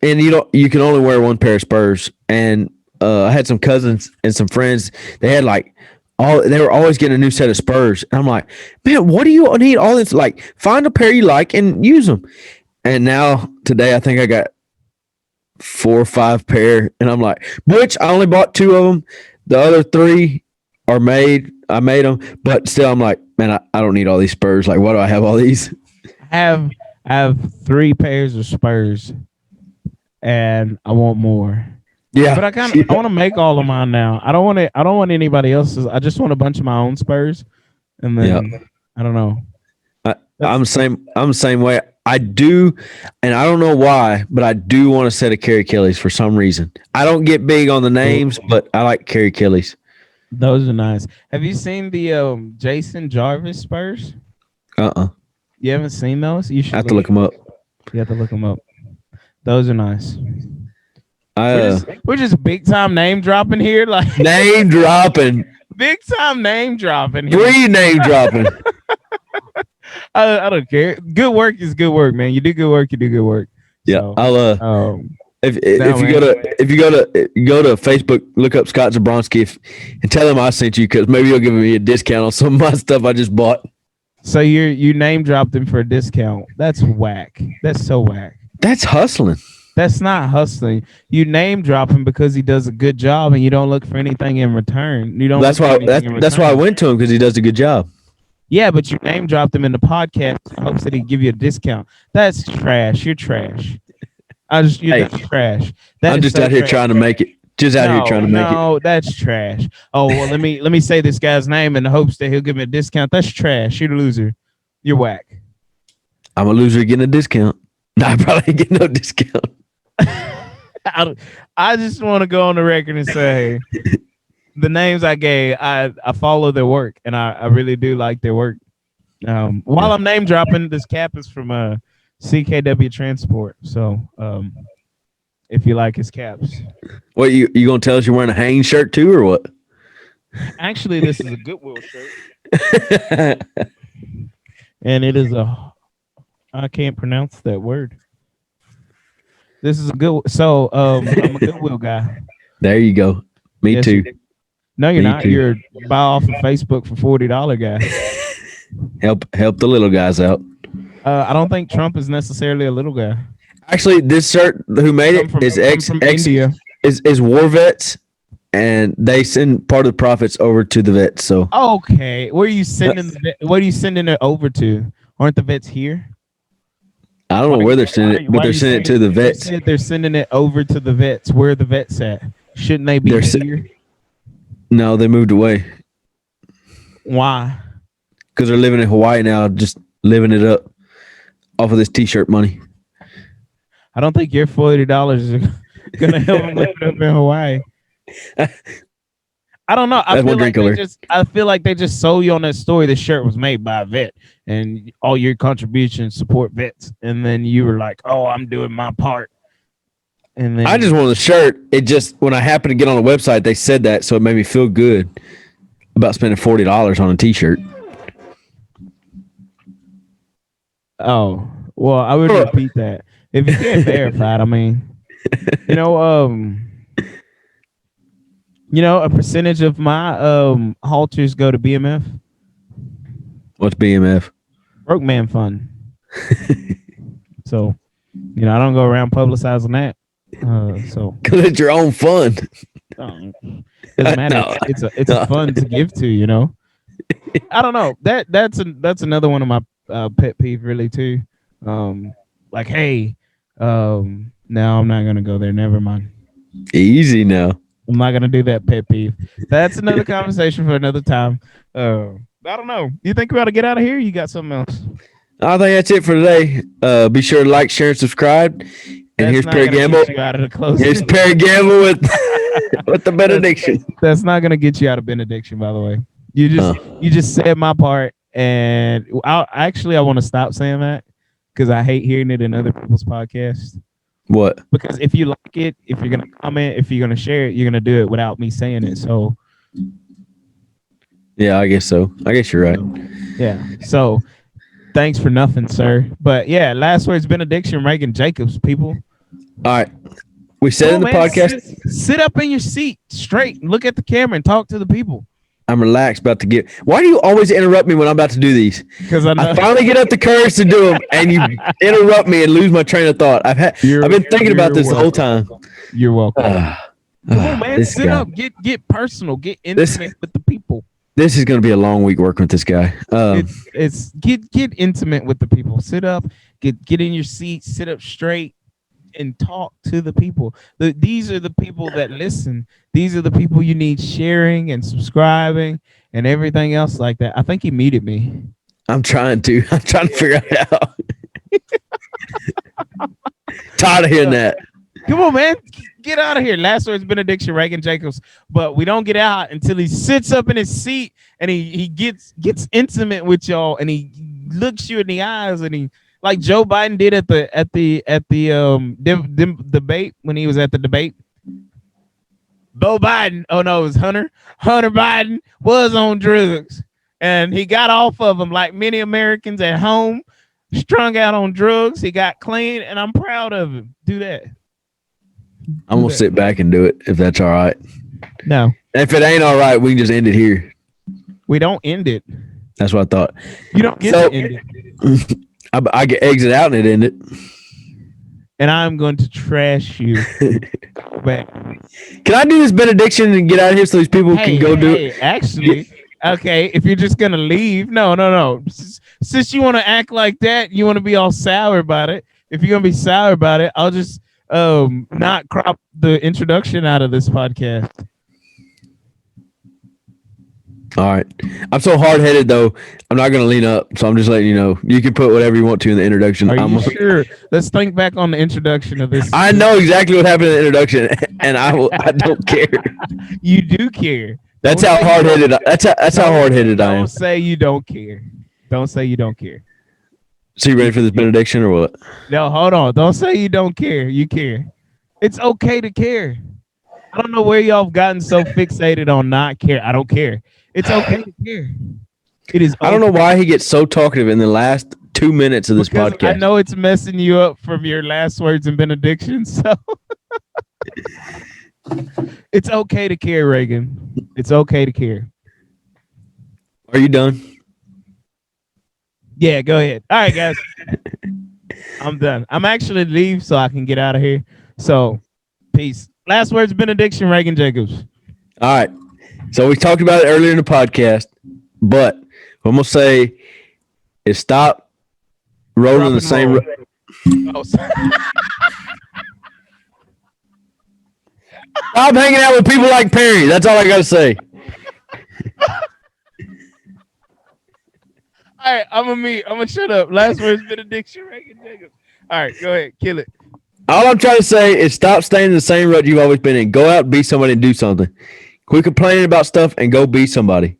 [SPEAKER 3] you can only wear one pair of spurs. And I had some cousins and some friends. They had like they were always getting a new set of Spurs. And I'm like, man, what do you need all this? Like, find a pair you like and use them. And now today, I think I got 4 or 5 pair, and I'm like, which I only bought 2 of them. The other 3 are made. I made them, but still, I'm like, man, I don't need all these Spurs. Like, why do I have all these?
[SPEAKER 4] I have 3 pairs of Spurs, and I want more.
[SPEAKER 3] Yeah,
[SPEAKER 4] But I want to make all of mine now. I don't want anybody else's. I just want a bunch of my own Spurs, and then I don't know.
[SPEAKER 3] I'm the same way. I do, and I don't know why, but I do want a set of Kerry Kellys for some reason. I don't get big on the names, but I like Kerry Kellys.
[SPEAKER 4] Those are nice. Have you seen the Jason Jarvis Spurs? You haven't seen those? You should
[SPEAKER 3] I have to look them up.
[SPEAKER 4] You have to look them up. Those are nice.
[SPEAKER 3] We're
[SPEAKER 4] We're just big time name dropping here, like
[SPEAKER 3] name dropping.
[SPEAKER 4] big time name dropping here.
[SPEAKER 3] 3 name dropping.
[SPEAKER 4] I don't care. Good work is good work, man. You do good work. You do good work.
[SPEAKER 3] Yeah,
[SPEAKER 4] So,
[SPEAKER 3] I'll if you go to Facebook, look up Scott Zabronsky and tell him I sent you, because maybe he'll give me a discount on some of my stuff I just bought.
[SPEAKER 4] So you name dropped him for a discount. That's whack. That's so whack.
[SPEAKER 3] That's hustling.
[SPEAKER 4] That's not hustling. You name drop him because he does a good job, and you don't look for anything in return. You don't.
[SPEAKER 3] That's why I went to him, because he does a good job.
[SPEAKER 4] Yeah, but you name dropped him in the podcast in hopes that he'd give you a discount. That's trash. You're trash. That's trash.
[SPEAKER 3] I'm just out here trying to make it. Just out here trying to make it.
[SPEAKER 4] No, that's trash. Oh well, let me say this guy's name in the hopes that he'll give me a discount. That's trash. You're a loser. You're whack.
[SPEAKER 3] I'm a loser getting a discount. No, I probably ain't getting no discount.
[SPEAKER 4] I just want to go on the record and say the names I gave, I follow their work, and I really do like their work. While I'm name dropping, this cap is from CKW Transport. So if you like his caps.
[SPEAKER 3] What, you gonna tell us you're wearing a Hanes shirt too, or what?
[SPEAKER 4] Actually, this is a Goodwill shirt. And it is I can't pronounce that word. This is a good. So I'm a Goodwill guy.
[SPEAKER 3] There you go. Me
[SPEAKER 4] Yes,
[SPEAKER 3] too.
[SPEAKER 4] No, you're
[SPEAKER 3] Me
[SPEAKER 4] not.
[SPEAKER 3] too.
[SPEAKER 4] You're buy off of Facebook for $40 guy.
[SPEAKER 3] Help the little guys out.
[SPEAKER 4] I don't think Trump is necessarily a little guy.
[SPEAKER 3] Actually, this shirt, who made
[SPEAKER 4] I'm
[SPEAKER 3] it, is
[SPEAKER 4] from India.
[SPEAKER 3] is war vets, and they send part of the profits over to the vets. So
[SPEAKER 4] Okay, where are you sending? What are you sending it over to? Aren't the vets here?
[SPEAKER 3] I don't know where they're sending it, but
[SPEAKER 4] Why are
[SPEAKER 3] they're
[SPEAKER 4] you
[SPEAKER 3] sending it to
[SPEAKER 4] saying-
[SPEAKER 3] the
[SPEAKER 4] they
[SPEAKER 3] vets.
[SPEAKER 4] said they're sending it over to the vets. Where are the vets at? Shouldn't they be
[SPEAKER 3] They're
[SPEAKER 4] here?
[SPEAKER 3] No, they moved away
[SPEAKER 4] Why?
[SPEAKER 3] because they're living in Hawaii now, just living it up off of this T-shirt money.
[SPEAKER 4] I don't think your $40 is gonna help them live up in Hawaii. I don't know.
[SPEAKER 3] That's one drink over.
[SPEAKER 4] I feel like they just sold you on that story. The shirt was made by a vet, and all your contributions support vets. And then you were like, "Oh, I'm doing my part." And then
[SPEAKER 3] I just wanted the shirt. It just, when I happened to get on the website, they said that, so it made me feel good about spending $40 on a T-shirt.
[SPEAKER 4] oh well, I would repeat that if you can't verify it. I mean, a percentage of my halters go to BMF,
[SPEAKER 3] What's BMF?
[SPEAKER 4] Broke Man Fund. So, I don't go around publicizing that. So
[SPEAKER 3] Because it's your own fun.
[SPEAKER 4] doesn't matter.
[SPEAKER 3] No.
[SPEAKER 4] It's a fun to give to. I don't know. That's another one of my pet peeve really too. Like, hey, no, I'm not gonna go there. Never mind.
[SPEAKER 3] Easy now.
[SPEAKER 4] I'm not gonna do that pet peeve. That's another conversation for another time. I don't know. You think we ought to get out of here? You got something else?
[SPEAKER 3] I think that's it for today. Be sure to like, share, and subscribe. And here's Perry Gamble. Here's Perry Gamble with with the benediction.
[SPEAKER 4] That's not gonna get you out of benediction, by the way. You just said my part, and I want to stop saying that because I hate hearing it in other people's podcasts.
[SPEAKER 3] What?
[SPEAKER 4] Because if you like it, if you're gonna comment, if you're gonna share it, you're gonna do it without me saying it. So
[SPEAKER 3] Yeah, I guess so. I guess you're right.
[SPEAKER 4] yeah. So thanks for nothing, sir. But yeah, last words benediction, Reagan Jacobs, people.
[SPEAKER 3] All right. We said in the
[SPEAKER 4] man,
[SPEAKER 3] podcast.
[SPEAKER 4] sit up in your seat straight and look at the camera and talk to the people.
[SPEAKER 3] I'm relaxed, about to get. Why do you always interrupt me when I'm about to do these?
[SPEAKER 4] Because
[SPEAKER 3] I finally get up the courage to do them, and you interrupt me and lose my train of thought. I've been thinking about this the whole time.
[SPEAKER 4] You're welcome. Come on, man.
[SPEAKER 3] This
[SPEAKER 4] Sit
[SPEAKER 3] guy.
[SPEAKER 4] up. Get personal. Get intimate with the people.
[SPEAKER 3] This is going to be a long week working with this guy.
[SPEAKER 4] It's get intimate with the people. Sit up. Get in your seat. Sit up straight and talk to the people. These are the people that listen. These are the people you need sharing and subscribing and everything else like that. I think he muted me.
[SPEAKER 3] I'm trying to figure it out. Tired of hearing that.
[SPEAKER 4] Come on, man. Get out of here. Last words benediction, Reagan Jacobs. But we don't get out until he sits up in his seat and he gets intimate with y'all and he looks you in the eyes and he, like Joe Biden did at the debate, when he was at the debate. Bo Biden, oh no, it was Hunter Biden was on drugs and he got off of them like many Americans at home, strung out on drugs. He got clean and I'm proud of him. Do that.
[SPEAKER 3] I'm going to sit back and do it if that's all right.
[SPEAKER 4] No.
[SPEAKER 3] If it ain't all right, we can just end it here.
[SPEAKER 4] We don't end it.
[SPEAKER 3] That's what I thought.
[SPEAKER 4] You don't get to end it.
[SPEAKER 3] I get exit out and it ended.
[SPEAKER 4] And I'm going to trash you back.
[SPEAKER 3] Can I do this benediction and get out of here so these people can go do it?
[SPEAKER 4] Actually, okay, if you're just going to leave, no. Since you want to act like that, you want to be all sour about it. If you're going to be sour about it, I'll just not crop the introduction out of this podcast.
[SPEAKER 3] All right. I'm so hard-headed, though. I'm not going to lean up, so I'm just letting you know. You can put whatever you want to in the introduction.
[SPEAKER 4] Are you sure? Let's think back on the introduction of this.
[SPEAKER 3] I know exactly what happened in the introduction, and I don't care.
[SPEAKER 4] You do care.
[SPEAKER 3] That's how hard-headed. That's how hard-headed I am.
[SPEAKER 4] Don't say you don't care. Don't say you don't care.
[SPEAKER 3] So you ready for this benediction or what?
[SPEAKER 4] No, hold on. Don't say you don't care. You care. It's okay to care. I don't know where y'all have gotten so fixated on not care. I don't care. It's okay to care. It is.
[SPEAKER 3] I don't know why he gets so talkative in the last 2 minutes of this podcast.
[SPEAKER 4] I know it's messing you up from your last words and benediction. So it's okay to care, Reagan. It's okay to care.
[SPEAKER 3] Are you done?
[SPEAKER 4] Yeah, go ahead. All right, guys. I'm done. I'm actually leave so I can get out of here. So, peace. Last words, benediction, Reagan Jacobs.
[SPEAKER 3] All right. So we talked about it earlier in the podcast, but what I'm going to say is stop rolling the same.
[SPEAKER 4] Oh, sorry.
[SPEAKER 3] Stop hanging out with people like Perry. That's all I got to say.
[SPEAKER 4] All right, I'm gonna shut up. Last words, benediction, Reagan Jacobs. All right, go ahead, kill it.
[SPEAKER 3] All I'm trying to say is stop staying in the same rut you've always been in. Go out, be somebody, and do something. Quit complaining about stuff and go be somebody.